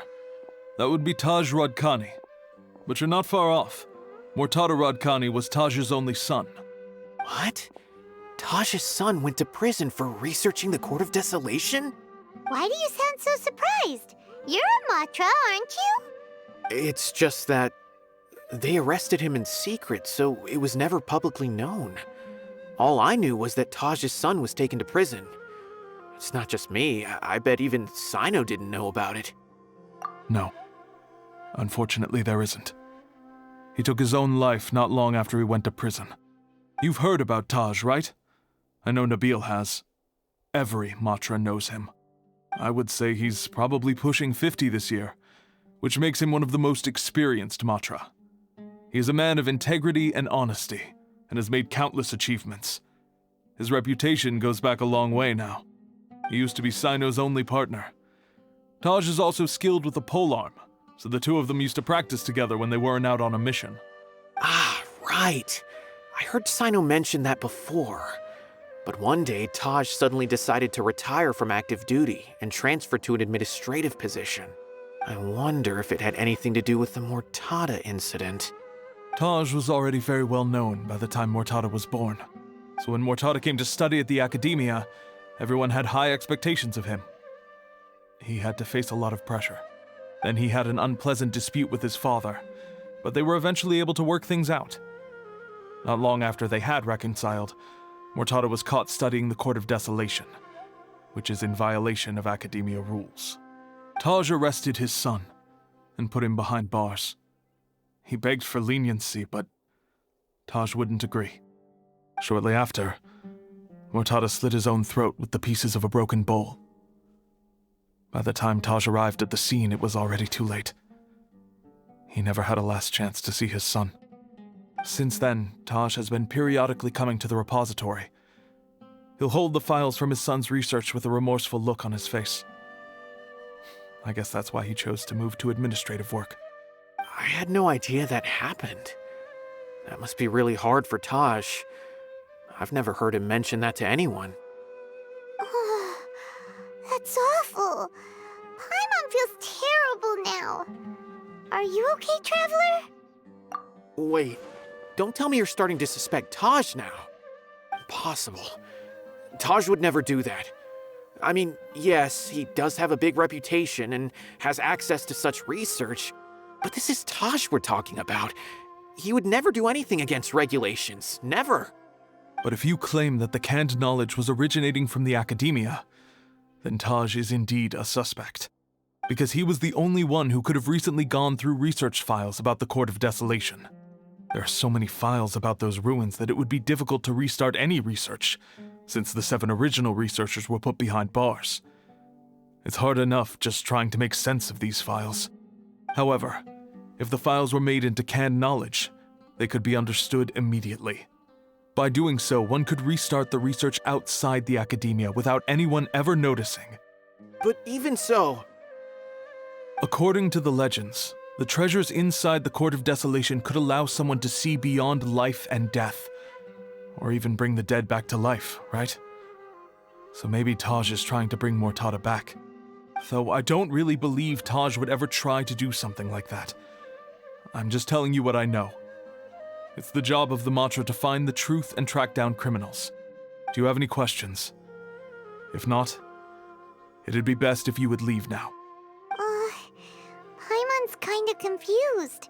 That would be Taj Radkani. But you're not far off. Mortada Radkani was Taj's only son. What? Taj's son went to prison for researching the Court of Desolation? Why do you sound so surprised? You're a Matra, aren't you? It's just that they arrested him in secret, so it was never publicly known. All I knew was that Taj's son was taken to prison. It's not just me. I bet even Cyno didn't know about it. No. Unfortunately, there isn't. He took his own life not long after he went to prison. You've heard about Taj, right? I know Nabil has. Every Matra knows him. I would say he's probably pushing 50 this year, which makes him one of the most experienced Matra. He is a man of integrity and honesty, and has made countless achievements. His reputation goes back a long way now. He used to be Cyno's only partner. Taj is also skilled with the polearm, so the two of them used to practice together when they weren't out on a mission. Ah, right. I heard Cyno mention that before. But one day, Taj suddenly decided to retire from active duty and transfer to an administrative position. I wonder if it had anything to do with the Mortada incident. Taj was already very well known by the time Mortada was born. So when Mortada came to study at the academia, everyone had high expectations of him. He had to face a lot of pressure. Then he had an unpleasant dispute with his father, but they were eventually able to work things out. Not long after they had reconciled, Mortada was caught studying the Court of Desolation, which is in violation of academia rules. Taj arrested his son and put him behind bars. He begged for leniency, but Taj wouldn't agree. Shortly after, Mortada slit his own throat with the pieces of a broken bowl. By the time Taj arrived at the scene, it was already too late. He never had a last chance to see his son. Since then, Taj has been periodically coming to the repository. He'll hold the files from his son's research with a remorseful look on his face. I guess that's why he chose to move to administrative work. I had no idea that happened. That must be really hard for Taj. I've never heard him mention that to anyone. That's awful. Paimon feels terrible now. Are you okay, Traveler? Wait, don't tell me you're starting to suspect Taj now. Impossible. Taj would never do that. I mean, yes, he does have a big reputation and has access to such research, but this is Taj we're talking about. He would never do anything against regulations. Never. But if you claim that the canned knowledge was originating from the academia, then Taj is indeed a suspect. Because he was the only one who could have recently gone through research files about the Court of Desolation. There are so many files about those ruins that it would be difficult to restart any research, since the 7 original researchers were put behind bars. It's hard enough just trying to make sense of these files. However, if the files were made into canned knowledge, they could be understood immediately. By doing so, one could restart the research outside the academia without anyone ever noticing. But even so... According to the legends, the treasures inside the Court of Desolation could allow someone to see beyond life and death, or even bring the dead back to life, right? So maybe Taj is trying to bring Mortada back. Though I don't really believe Taj would ever try to do something like that. I'm just telling you what I know. It's the job of the Matra to find the truth and track down criminals. Do you have any questions? If not, it'd be best if you would leave now. Paimon's kinda confused.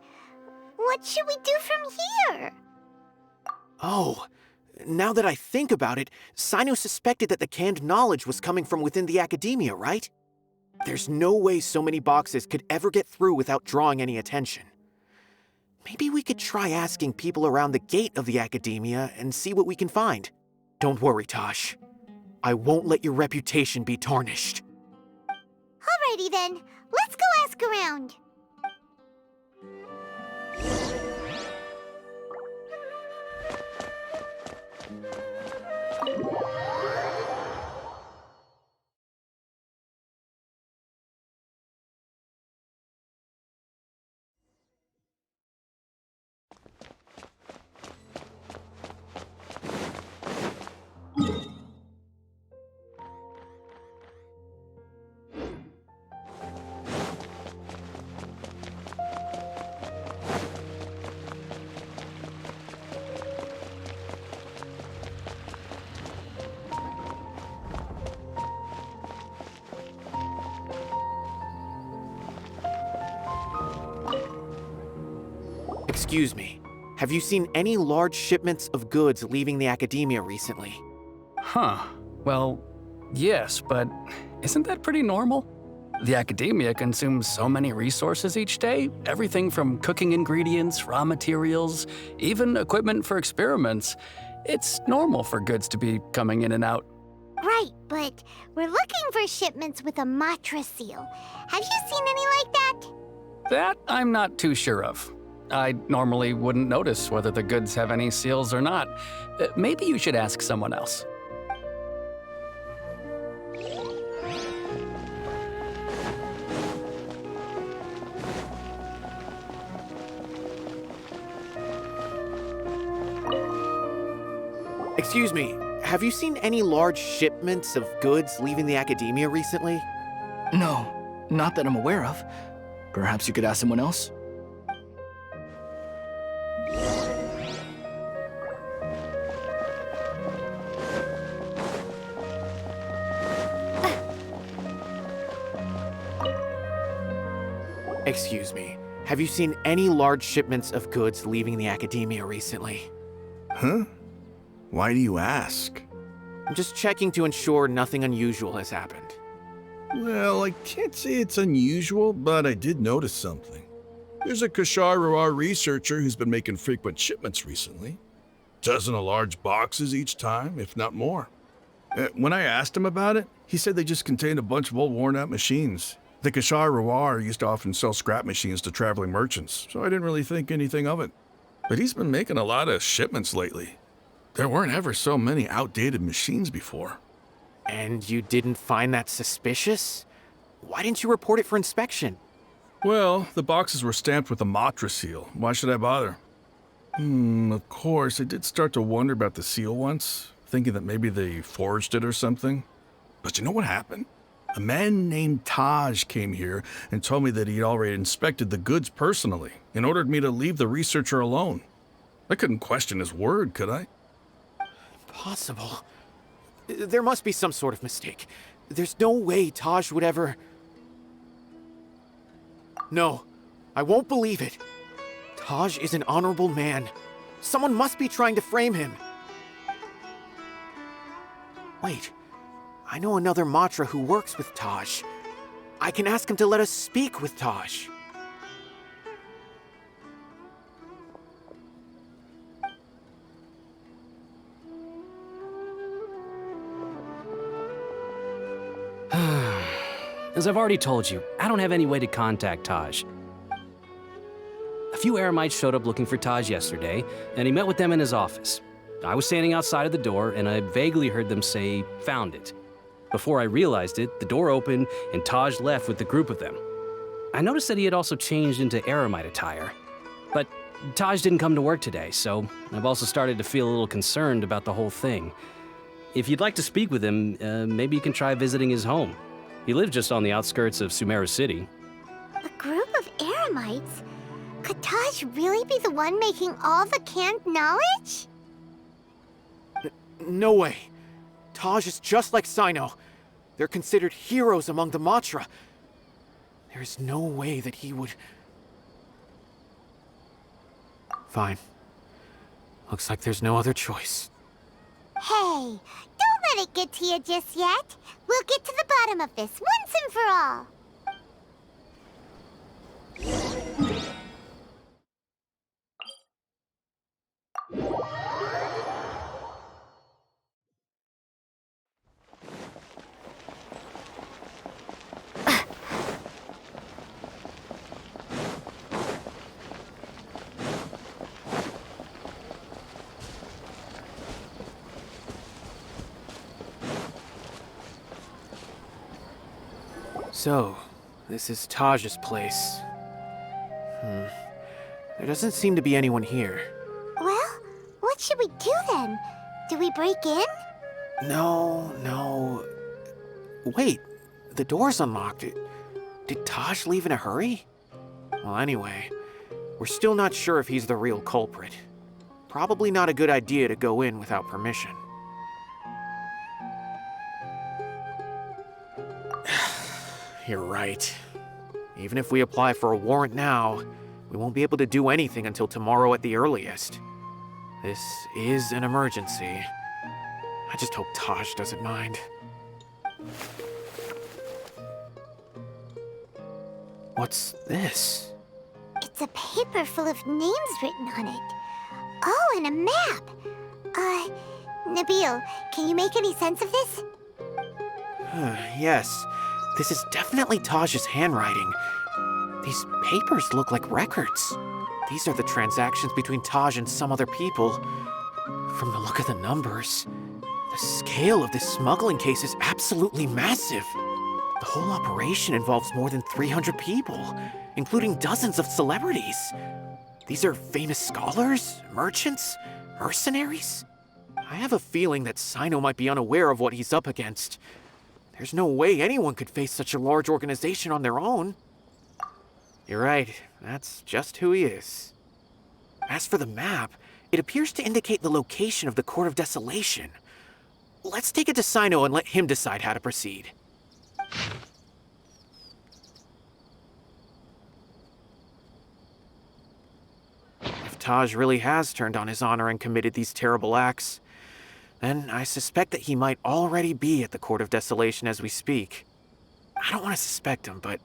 What should we do from here? Oh, now that I think about it, Cyno suspected that the canned knowledge was coming from within the academia, right? There's no way so many boxes could ever get through without drawing any attention. Maybe we could try asking people around the gate of the academia and see what we can find. Don't worry, Tosh. I won't let your reputation be tarnished. Alrighty then, let's go ask around. Excuse me, have you seen any large shipments of goods leaving the academia recently? Huh. Well, yes, but isn't that pretty normal? The academia consumes so many resources each day, everything from cooking ingredients, raw materials, even equipment for experiments. It's normal for goods to be coming in and out. Right, but we're looking for shipments with a Matra seal. Have you seen any like that? That I'm not too sure of. I normally wouldn't notice whether the goods have any seals or not. Maybe you should ask someone else. Excuse me, have you seen any large shipments of goods leaving the academia recently? No, not that I'm aware of. Perhaps you could ask someone else? Excuse me, have you seen any large shipments of goods leaving the academia recently? Huh? Why do you ask? I'm just checking to ensure nothing unusual has happened. Well, I can't say it's unusual, but I did notice something. There's a Kashar researcher who's been making frequent shipments recently. Dozen of large boxes each time, if not more. When I asked him about it, he said they just contained a bunch of old worn-out machines. The Kashar used to often sell scrap machines to traveling merchants, so I didn't really think anything of it. But he's been making a lot of shipments lately. There weren't ever so many outdated machines before. And you didn't find that suspicious? Why didn't you report it for inspection? Well, the boxes were stamped with a Matra seal. Why should I bother? Of course, I did start to wonder about the seal once, thinking that maybe they forged it or something. But you know what happened? A man named Taj came here and told me that he'd already inspected the goods personally and ordered me to leave the researcher alone. I couldn't question his word, could I? Impossible. There must be some sort of mistake. There's no way Taj would ever... No, I won't believe it. Taj is an honorable man. Someone must be trying to frame him. Wait, I know another Matra who works with Taj. I can ask him to let us speak with Taj. As I've already told you, I don't have any way to contact Taj. A few Eremites showed up looking for Taj yesterday, and he met with them in his office. I was standing outside of the door, and I vaguely heard them say, "Found it." Before I realized it, the door opened, and Taj left with the group of them. I noticed that he had also changed into Eremite attire. But Taj didn't come to work today, so I've also started to feel a little concerned about the whole thing. If you'd like to speak with him, maybe you can try visiting his home. He lives just on the outskirts of Sumeru City. A group of Eremites? Could Taj really be the one making all the canned knowledge? No way. Taj is just like Cyno. They're considered heroes among the Matra. There is no way that he would... Fine. Looks like there's no other choice. Hey, don't let it get to you just yet. We'll get to the bottom of this once and for all. So, this is Taj's place. There doesn't seem to be anyone here. Well, what should we do then? Do we break in? No. Wait, the door's unlocked. Did Taj leave in a hurry? Well, anyway, we're still not sure if he's the real culprit. Probably not a good idea to go in without permission. You're right. Even if we apply for a warrant now, we won't be able to do anything until tomorrow at the earliest. This is an emergency. I just hope Taj doesn't mind. What's this? It's a paper full of names written on it. Oh, and a map. Nabil, can you make any sense of this? Yes, this is definitely Taj's handwriting. These papers look like records. These are the transactions between Taj and some other people. From the look of the numbers, the scale of this smuggling case is absolutely massive. The whole operation involves more than 300 people, including dozens of celebrities. These are famous scholars, merchants, mercenaries. I have a feeling that Cyno might be unaware of what he's up against. There's no way anyone could face such a large organization on their own. You're right, that's just who he is. As for the map, it appears to indicate the location of the Court of Desolation. Let's take it to Cyno and let him decide how to proceed. If Taj really has turned on his honor and committed these terrible acts, then I suspect that he might already be at the Court of Desolation as we speak. I don't want to suspect him, but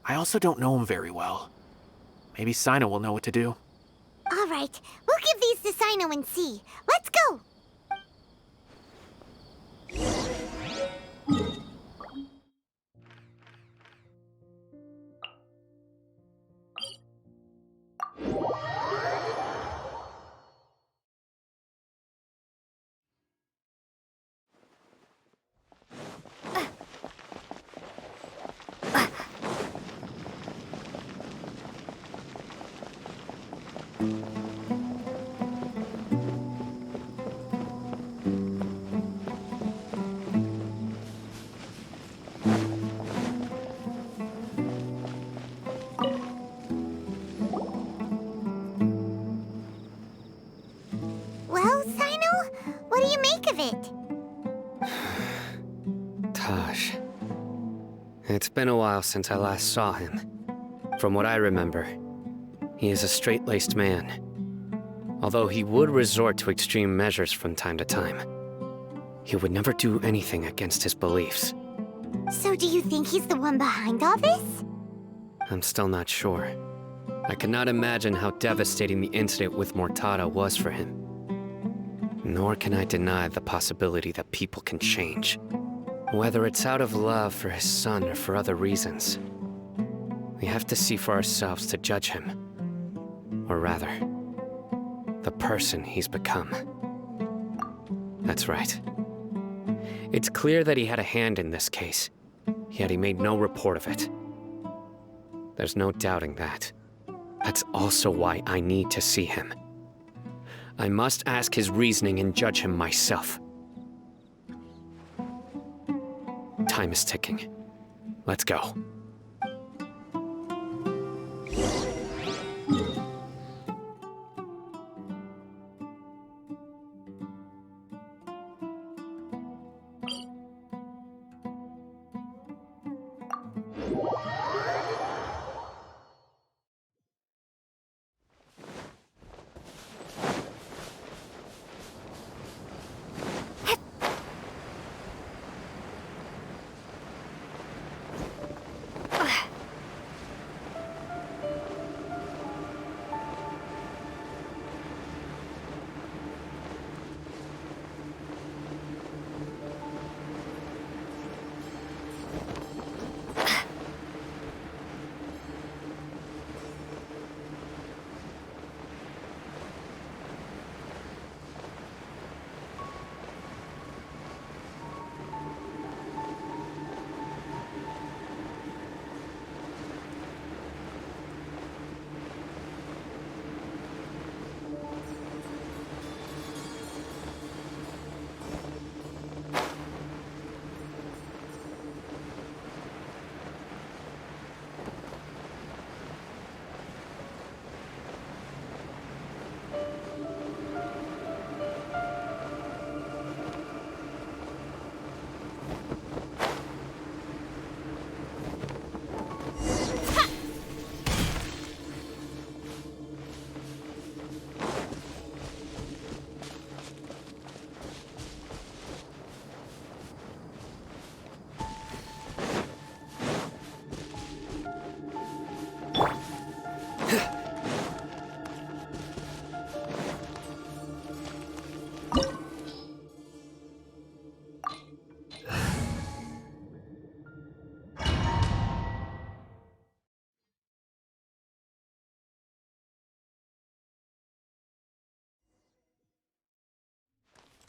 I also don't know him very well. Maybe Cyno will know what to do. All right, we'll give these to Cyno and see. Let's go! Well, Cyno, what do you make of it? Taj. It's been a while since I last saw him. From what I remember, He is a straight-laced man. Although he would resort to extreme measures from time to time, he would never do anything against his beliefs. So do you think he's the one behind all this? I'm still not sure. I cannot imagine how devastating the incident with Mortada was for him. Nor can I deny the possibility that people can change. Whether it's out of love for his son or for other reasons. We have to see for ourselves to judge him. Or rather, the person he's become. That's right. It's clear that he had a hand in this case, yet he made no report of it. There's no doubting that. That's also why I need to see him. I must ask his reasoning and judge him myself. Time is ticking. Let's go.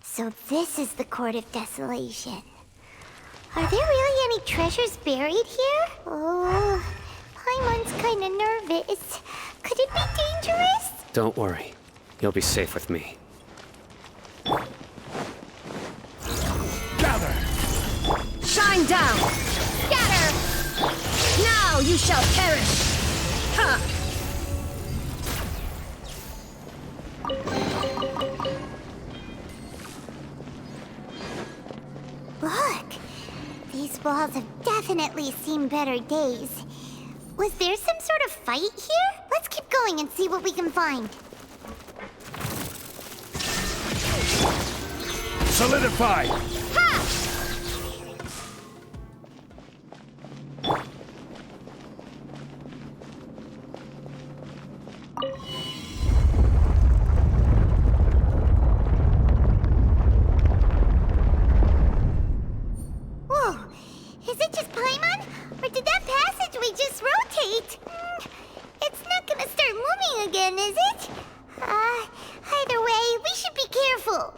So this is the Court of Desolation. Are there really any treasures buried here? Oh, Paimon's kinda nervous. Could it be dangerous? Don't worry. You'll be safe with me. Gather! Shine down! Scatter! Now you shall perish! Ha! Look! These walls have definitely seen better days. Was there some sort of fight here? Let's keep going and see what we can find. Solidify! Ha! Whoa! Is it just Paimon? Or did that passageway just rotate? It's not gonna start moving again, is it? Either way, we should be careful.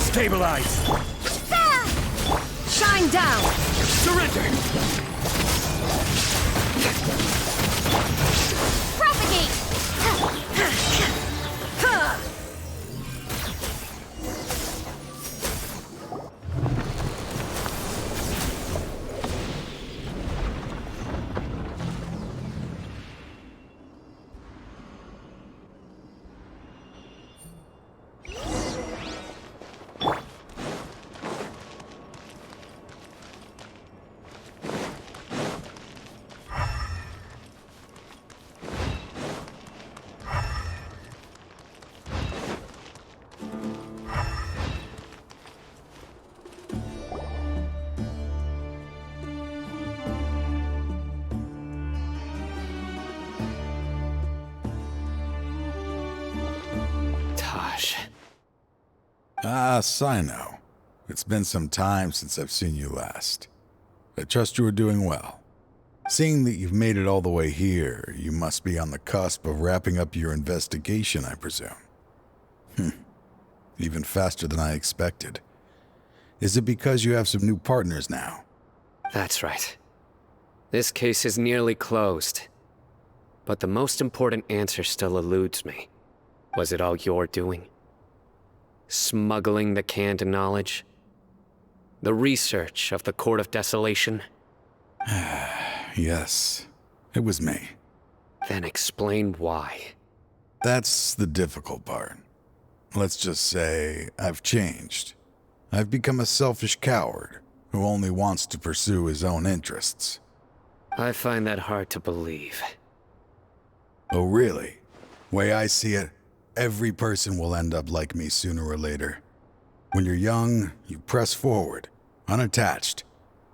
Stabilize! Shine down! Surrender! Propagate! Ah, Cyno. It's been some time since I've seen you last. I trust you are doing well. Seeing that you've made it all the way here, you must be on the cusp of wrapping up your investigation, I presume. Even faster than I expected. Is it because you have some new partners now? That's right. This case is nearly closed. But the most important answer still eludes me. Was it all your doing? Smuggling the canned knowledge? The research of the Court of Desolation? Yes, it was me. Then explain why. That's the difficult part. Let's just say I've changed. I've become a selfish coward who only wants to pursue his own interests. I find that hard to believe. Oh, really? Way I see it, every person will end up like me sooner or later. When you're young, you press forward, unattached,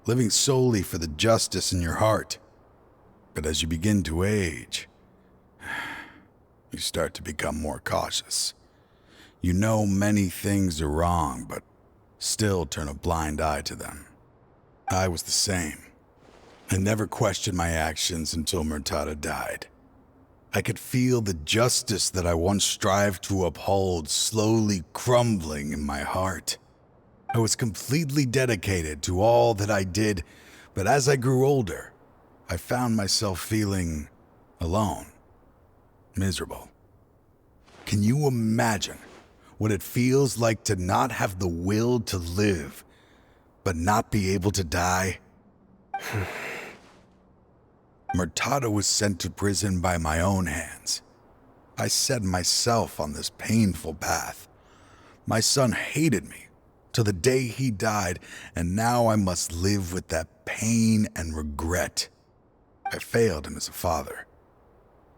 living solely for the justice in your heart. But as you begin to age, you start to become more cautious. You know many things are wrong, but still turn a blind eye to them. I was the same. I never questioned my actions until Murtada died. I could feel the justice that I once strived to uphold slowly crumbling in my heart. I was completely dedicated to all that I did, but as I grew older, I found myself feeling alone, miserable. Can you imagine what it feels like to not have the will to live, but not be able to die? Murtada was sent to prison by my own hands. I set myself on this painful path. My son hated me till the day he died, and now I must live with that pain and regret. I failed him as a father.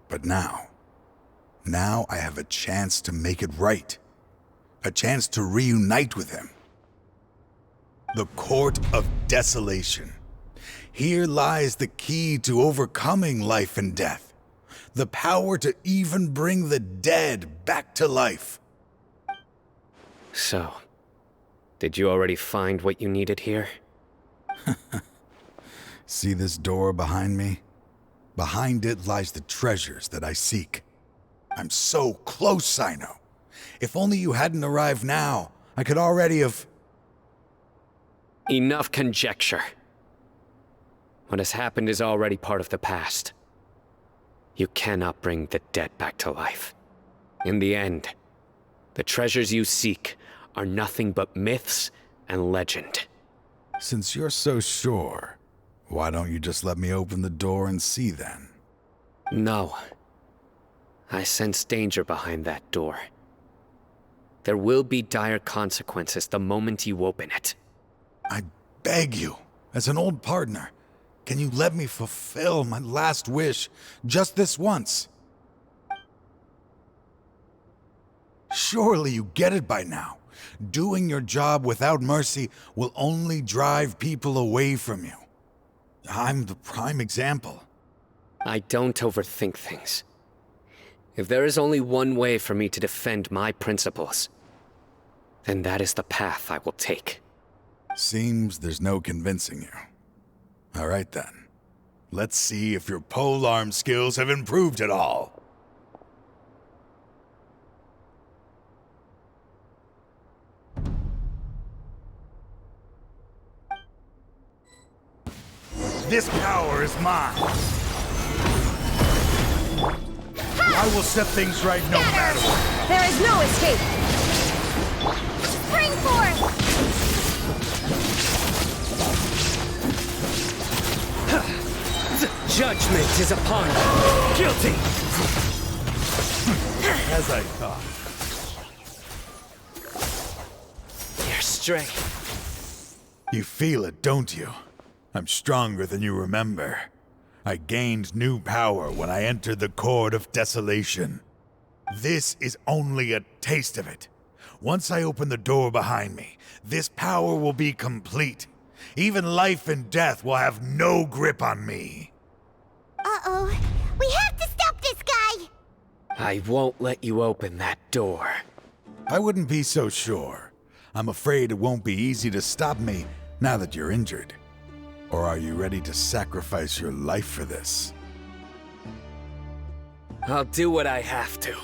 But now I have a chance to make it right. A chance to reunite with him. The Court of Desolation. Here lies the key to overcoming life and death. The power to even bring the dead back to life. So, did you already find what you needed here? See this door behind me? Behind it lies the treasures that I seek. I'm so close, Cyno. If only you hadn't arrived now, I could already have... Enough conjecture. What has happened is already part of the past. You cannot bring the dead back to life. In the end, the treasures you seek are nothing but myths and legend. Since you're so sure, why don't you just let me open the door and see then? No. I sense danger behind that door. There will be dire consequences the moment you open it. I beg you, as an old partner, can you let me fulfill my last wish just this once? Surely you get it by now. Doing your job without mercy will only drive people away from you. I'm the prime example. I don't overthink things. If there is only one way for me to defend my principles, then that is the path I will take. Seems there's no convincing you. All right then. Let's see if your polearm skills have improved at all. This power is mine. I will set things right no matter what. There is no escape! Spring forth! Judgment is upon you. Guilty! As I thought. Your strength. You feel it, don't you? I'm stronger than you remember. I gained new power when I entered the Court of Desolation. This is only a taste of it. Once I open the door behind me, this power will be complete. Even life and death will have no grip on me. Uh-oh. We have to stop this guy! I won't let you open that door. I wouldn't be so sure. I'm afraid it won't be easy to stop me now that you're injured. Or are you ready to sacrifice your life for this? I'll do what I have to.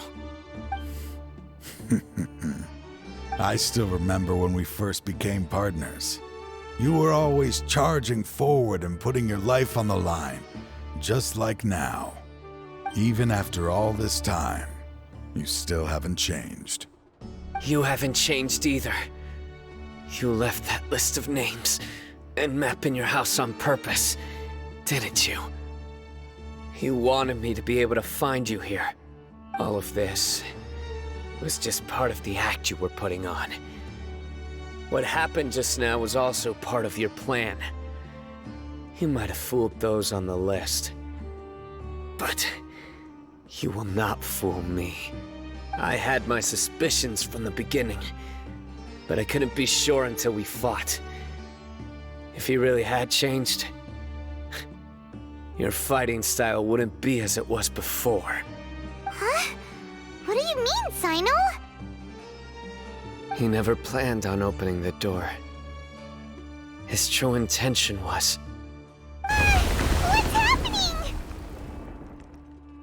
I still remember when we first became partners. You were always charging forward and putting your life on the line, just like now. Even after all this time, you still haven't changed. You haven't changed either. You left that list of names and map in your house on purpose, didn't you? You wanted me to be able to find you here. All of this was just part of the act you were putting on. What happened just now was also part of your plan. You might have fooled those on the list, but you will not fool me. I had my suspicions from the beginning, but I couldn't be sure until we fought. If he really had changed, your fighting style wouldn't be as it was before. Huh? What do you mean, Cyno? He never planned on opening the door. His true intention was... What's happening?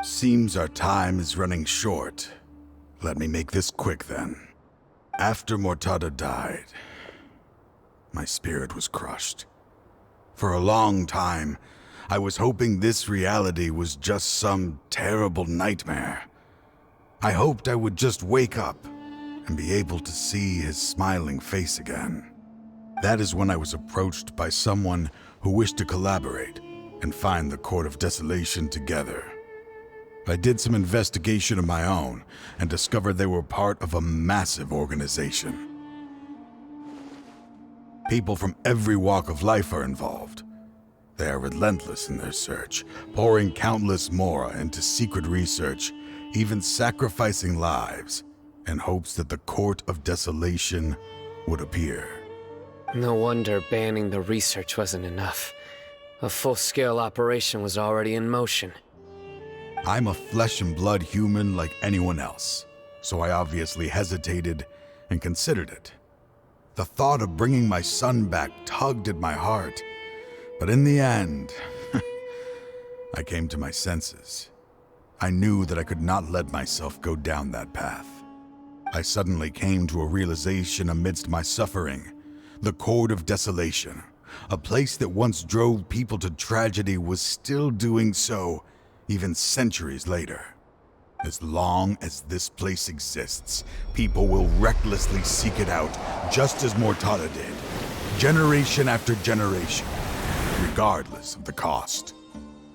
Seems our time is running short. Let me make this quick then. After Mortada died, my spirit was crushed. For a long time, I was hoping this reality was just some terrible nightmare. I hoped I would just wake up and be able to see his smiling face again. That is when I was approached by someone who wished to collaborate and find the Court of Desolation together. I did some investigation of my own and discovered they were part of a massive organization. People from every walk of life are involved. They are relentless in their search, pouring countless mora into secret research, even sacrificing lives in hopes that the Court of Desolation would appear. No wonder banning the research wasn't enough. A full-scale operation was already in motion. I'm a flesh and blood human like anyone else, so I obviously hesitated and considered it. The thought of bringing my son back tugged at my heart, but in the end, I came to my senses. I knew that I could not let myself go down that path. I suddenly came to a realization amidst my suffering. The Court of Desolation, a place that once drove people to tragedy, was still doing so even centuries later. As long as this place exists, people will recklessly seek it out, just as Mortada did, generation after generation, regardless of the cost.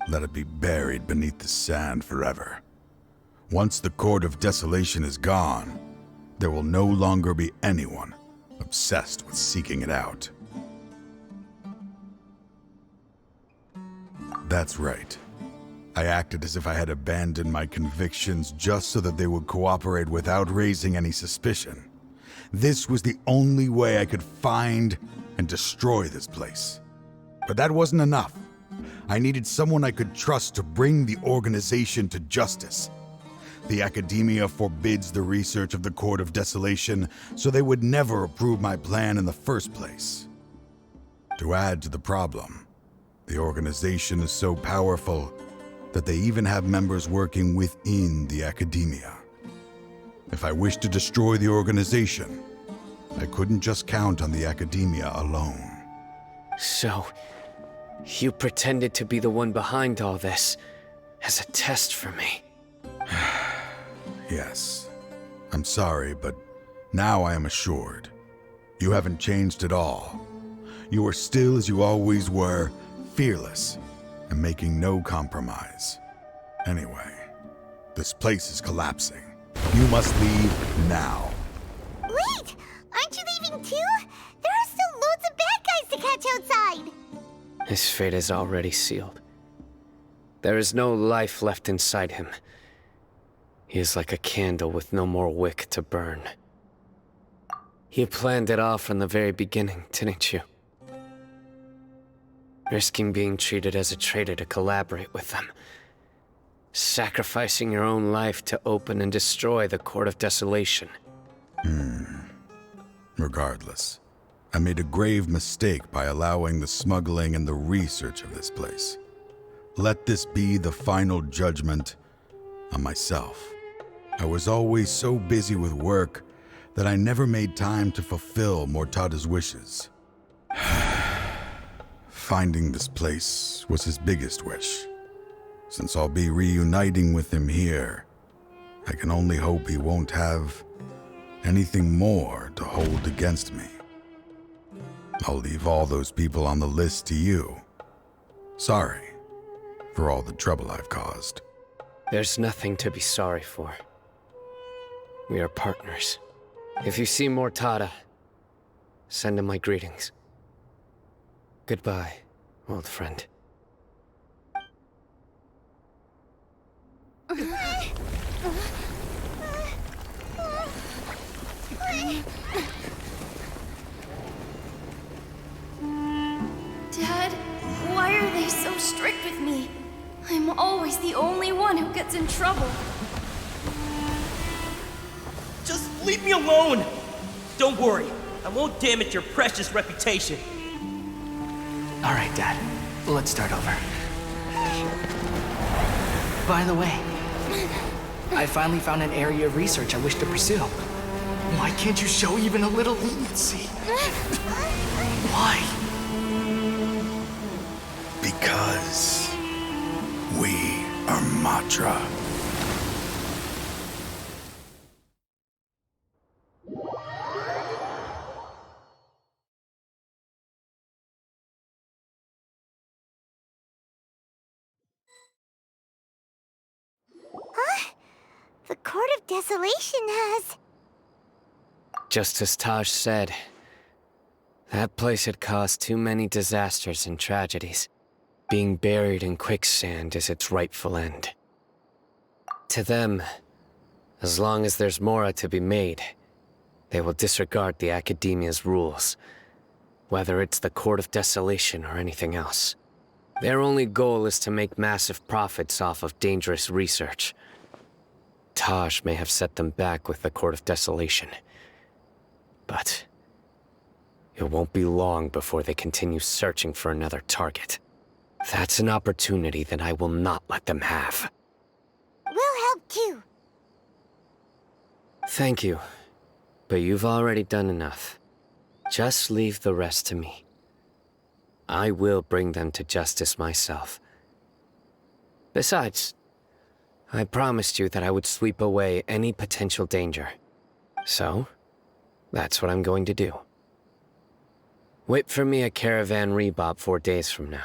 Let it be buried beneath the sand forever. Once the Court of Desolation is gone, there will no longer be anyone obsessed with seeking it out. That's right. I acted as if I had abandoned my convictions just so that they would cooperate without raising any suspicion. This was the only way I could find and destroy this place. But that wasn't enough. I needed someone I could trust to bring the organization to justice. The Academia forbids the research of the Court of Desolation, so they would never approve my plan in the first place. To add to the problem, the organization is so powerful that they even have members working within the Academia. If I wished to destroy the organization, I couldn't just count on the Academia alone. So, You pretended to be the one behind all this as a test for me. Yes. I'm sorry, but now I am assured. You haven't changed at all. You are still as you always were, fearless, and making no compromise. Anyway, this place is collapsing. You must leave now. Wait! Aren't you leaving too? There are still loads of bad guys to catch outside! His fate is already sealed. There is no life left inside him. He is like a candle with no more wick to burn. You planned it all from the very beginning, didn't you? Risking being treated as a traitor to collaborate with them. Sacrificing your own life to open and destroy the Court of Desolation. Regardless, I made a grave mistake by allowing the smuggling and the research of this place. Let this be the final judgment on myself. I was always so busy with work that I never made time to fulfill Mortada's wishes. Finding this place was his biggest wish. Since I'll be reuniting with him here, I can only hope he won't have anything more to hold against me. I'll leave all those people on the list to you. Sorry for all the trouble I've caused. There's nothing to be sorry for. We are partners. If you see Mortada, send him my greetings. Goodbye, old friend. Dad, why are they so strict with me? I'm always the only one who gets in trouble. Just leave me alone! Don't worry, I won't damage your precious reputation. All right, Dad. Let's start over. By the way, I finally found an area of research I wish to pursue. Why can't you show even a little leniency? Why? Because we are Matra. Huh? The Court of Desolation has... Just as Taj said, that place had caused too many disasters and tragedies. Being buried in quicksand is its rightful end. To them, as long as there's more to be made, they will disregard the Academia's rules, whether it's the Court of Desolation or anything else. Their only goal is to make massive profits off of dangerous research. Taj may have set them back with the Court of Desolation, but it won't be long before they continue searching for another target. That's an opportunity that I will not let them have. We'll help too. Thank you, but you've already done enough. Just leave the rest to me. I will bring them to justice myself. Besides, I promised you that I would sweep away any potential danger. So, that's what I'm going to do. Wait for me at Caravan Rebop 4 days from now.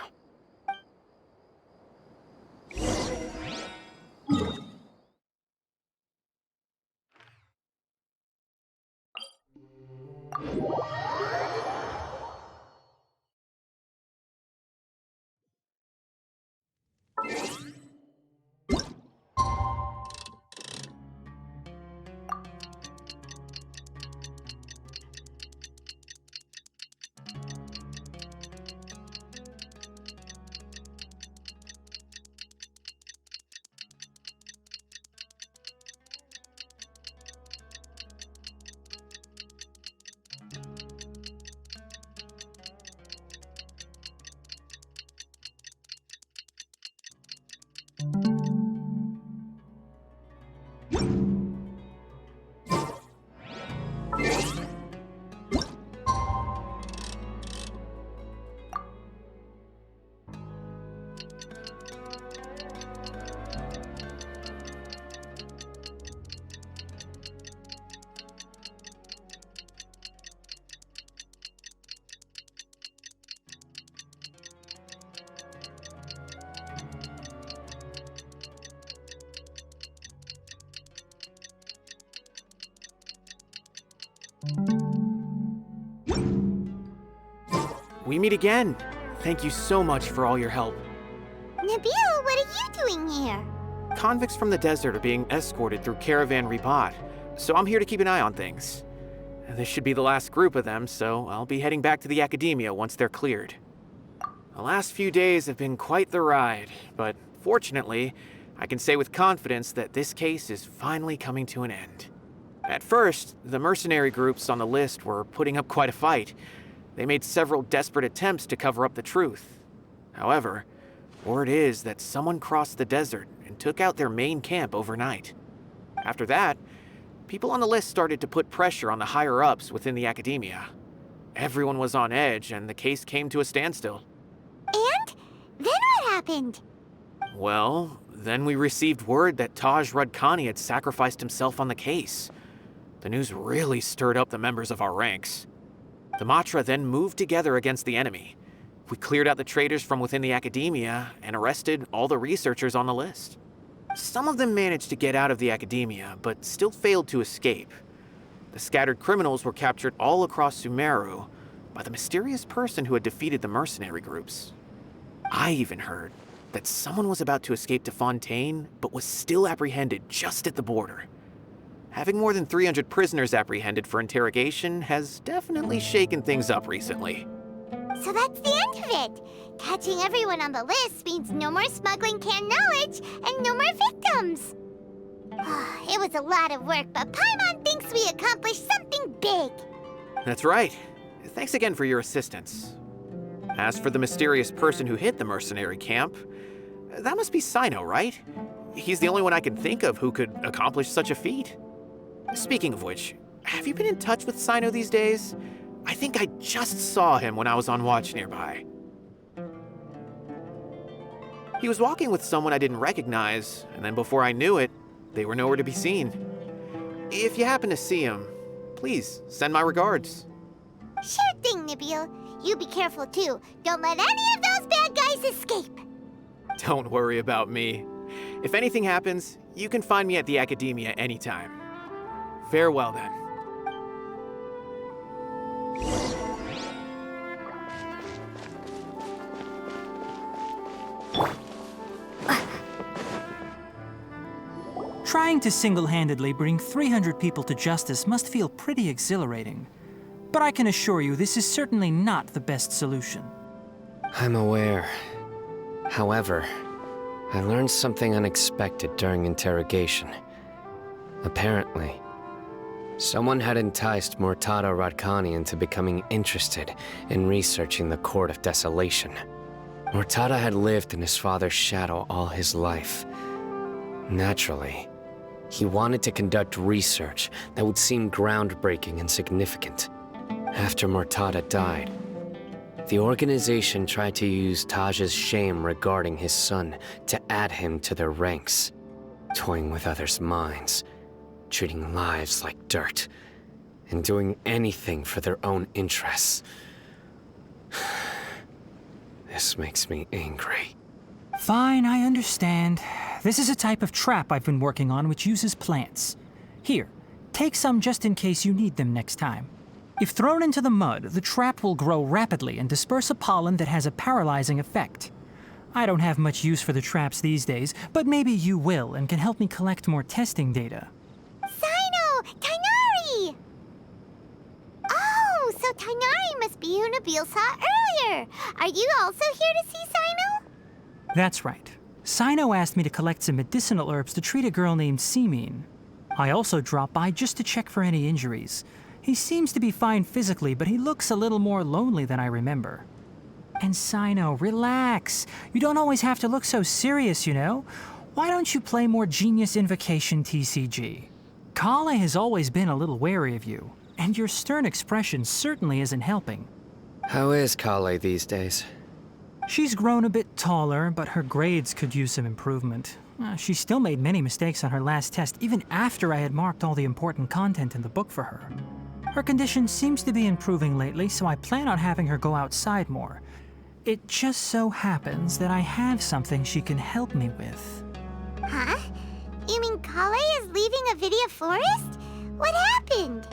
We meet again. Thank you so much for all your help. Nabil, what are you doing here? Convicts from the desert are being escorted through Caravan Ribat, so I'm here to keep an eye on things. This should be the last group of them, so I'll be heading back to the Academia once they're cleared. The last few days have been quite the ride, but fortunately, I can say with confidence that this case is finally coming to an end. At first, the mercenary groups on the list were putting up quite a fight. They made several desperate attempts to cover up the truth. However, word is that someone crossed the desert and took out their main camp overnight. After that, people on the list started to put pressure on the higher-ups within the Academia. Everyone was on edge, and the case came to a standstill. And? Then what happened? Well, then we received word that Taj Rudkani had sacrificed himself on the case. The news really stirred up the members of our ranks. The Matra then moved together against the enemy. We cleared out the traitors from within the Academia and arrested all the researchers on the list. Some of them managed to get out of the Academia, but still failed to escape. The scattered criminals were captured all across Sumeru by the mysterious person who had defeated the mercenary groups. I even heard that someone was about to escape to Fontaine, but was still apprehended just at the border. Having more than 300 prisoners apprehended for interrogation has definitely shaken things up recently. So that's the end of it. Catching everyone on the list means no more smuggling canned knowledge and no more victims. It was a lot of work, but Paimon thinks we accomplished something big. That's right. Thanks again for your assistance. As for the mysterious person who hit the mercenary camp, that must be Cyno, right? He's the only one I can think of who could accomplish such a feat. Speaking of which, have you been in touch with Cyno these days? I think I just saw him when I was on watch nearby. He was walking with someone I didn't recognize, and then before I knew it, they were nowhere to be seen. If you happen to see him, please send my regards. Sure thing, Nabil. You be careful too. Don't let any of those bad guys escape. Don't worry about me. If anything happens, you can find me at the Academia anytime. Farewell then. Trying to single-handedly bring 300 people to justice must feel pretty exhilarating. But I can assure you this is certainly not the best solution. I'm aware. However, I learned something unexpected during interrogation. Apparently, someone had enticed Murtada Radkani into becoming interested in researching the Court of Desolation. Murtada had lived in his father's shadow all his life. Naturally, he wanted to conduct research that would seem groundbreaking and significant. After Murtada died, the organization tried to use Taj's shame regarding his son to add him to their ranks, toying with others' minds, treating lives like dirt, and doing anything for their own interests. This makes me angry. Fine, I understand. This is a type of trap I've been working on which uses plants. Here, take some just in case you need them next time. If thrown into the mud, the trap will grow rapidly and disperse a pollen that has a paralyzing effect. I don't have much use for the traps these days, but maybe you will and can help me collect more testing data. Cyno! Tainari! Oh, so Tainari must be who Nabil saw earlier. Are you also here to see Cyno? That's right. Cyno asked me to collect some medicinal herbs to treat a girl named Simin. I also dropped by just to check for any injuries. He seems to be fine physically, but he looks a little more lonely than I remember. And Cyno, relax. You don't always have to look so serious, you know? Why don't you play more Genius Invocation TCG? Kale has always been a little wary of you, and your stern expression certainly isn't helping. How is Kale these days? She's grown a bit taller, but her grades could use some improvement. She still made many mistakes on her last test, even after I had marked all the important content in the book for her. Her condition seems to be improving lately, so I plan on having her go outside more. It just so happens that I have something she can help me with. Huh? You mean Kale is leaving Avidia Forest? What happened?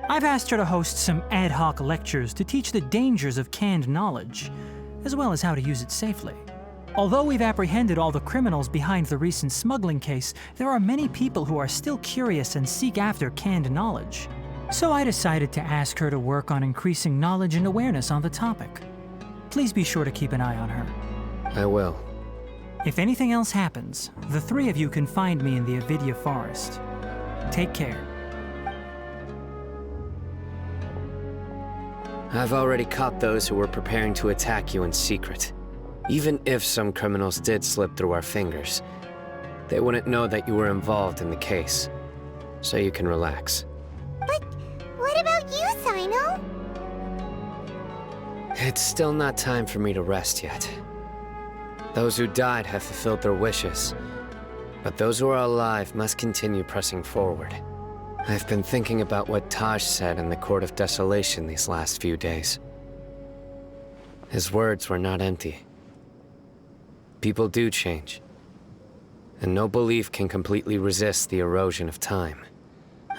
I've asked her to host some ad hoc lectures to teach the dangers of canned knowledge, as well as how to use it safely. Although we've apprehended all the criminals behind the recent smuggling case, there are many people who are still curious and seek after canned knowledge. So I decided to ask her to work on increasing knowledge and awareness on the topic. Please be sure to keep an eye on her. I will. If anything else happens, the three of you can find me in the Avidya Forest. Take care. I've already caught those who were preparing to attack you in secret. Even if some criminals did slip through our fingers, they wouldn't know that you were involved in the case. So you can relax. But what about you, Cyno? It's still not time for me to rest yet. Those who died have fulfilled their wishes, but those who are alive must continue pressing forward. I've been thinking about what Taj said in the Court of Desolation these last few days. His words were not empty. People do change, and no belief can completely resist the erosion of time.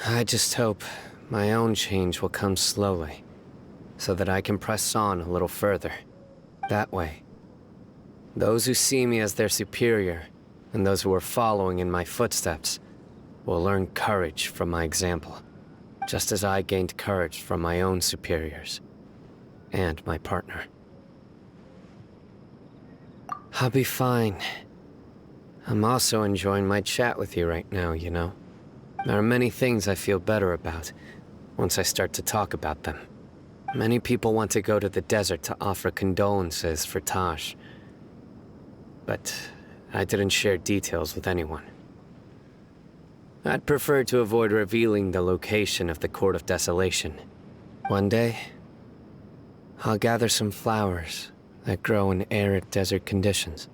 I just hope my own change will come slowly, so that I can press on a little further. That way, those who see me as their superior, and those who are following in my footsteps, will learn courage from my example, just as I gained courage from my own superiors, and my partner. I'll be fine. I'm also enjoying my chat with you right now, you know. There are many things I feel better about once I start to talk about them. Many people want to go to the desert to offer condolences for Taj, but I didn't share details with anyone. I'd prefer to avoid revealing the location of the Court of Desolation. One day, I'll gather some flowers that grow in arid desert conditions.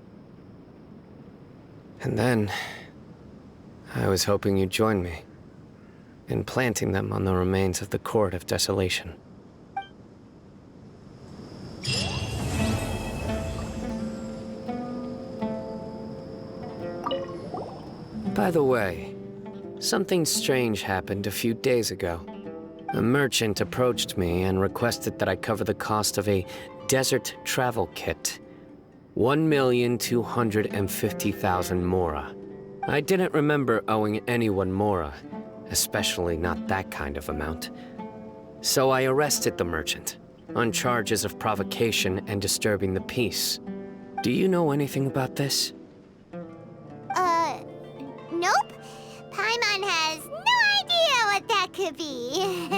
And then, I was hoping you'd join me in planting them on the remains of the Court of Desolation. By the way, something strange happened a few days ago. A merchant approached me and requested that I cover the cost of a desert travel kit. 1,250,000 mora. I didn't remember owing anyone mora, especially not that kind of amount. So I arrested the merchant, on charges of provocation and disturbing the peace. Do you know anything about this? Nope. Paimon has no idea what that could be.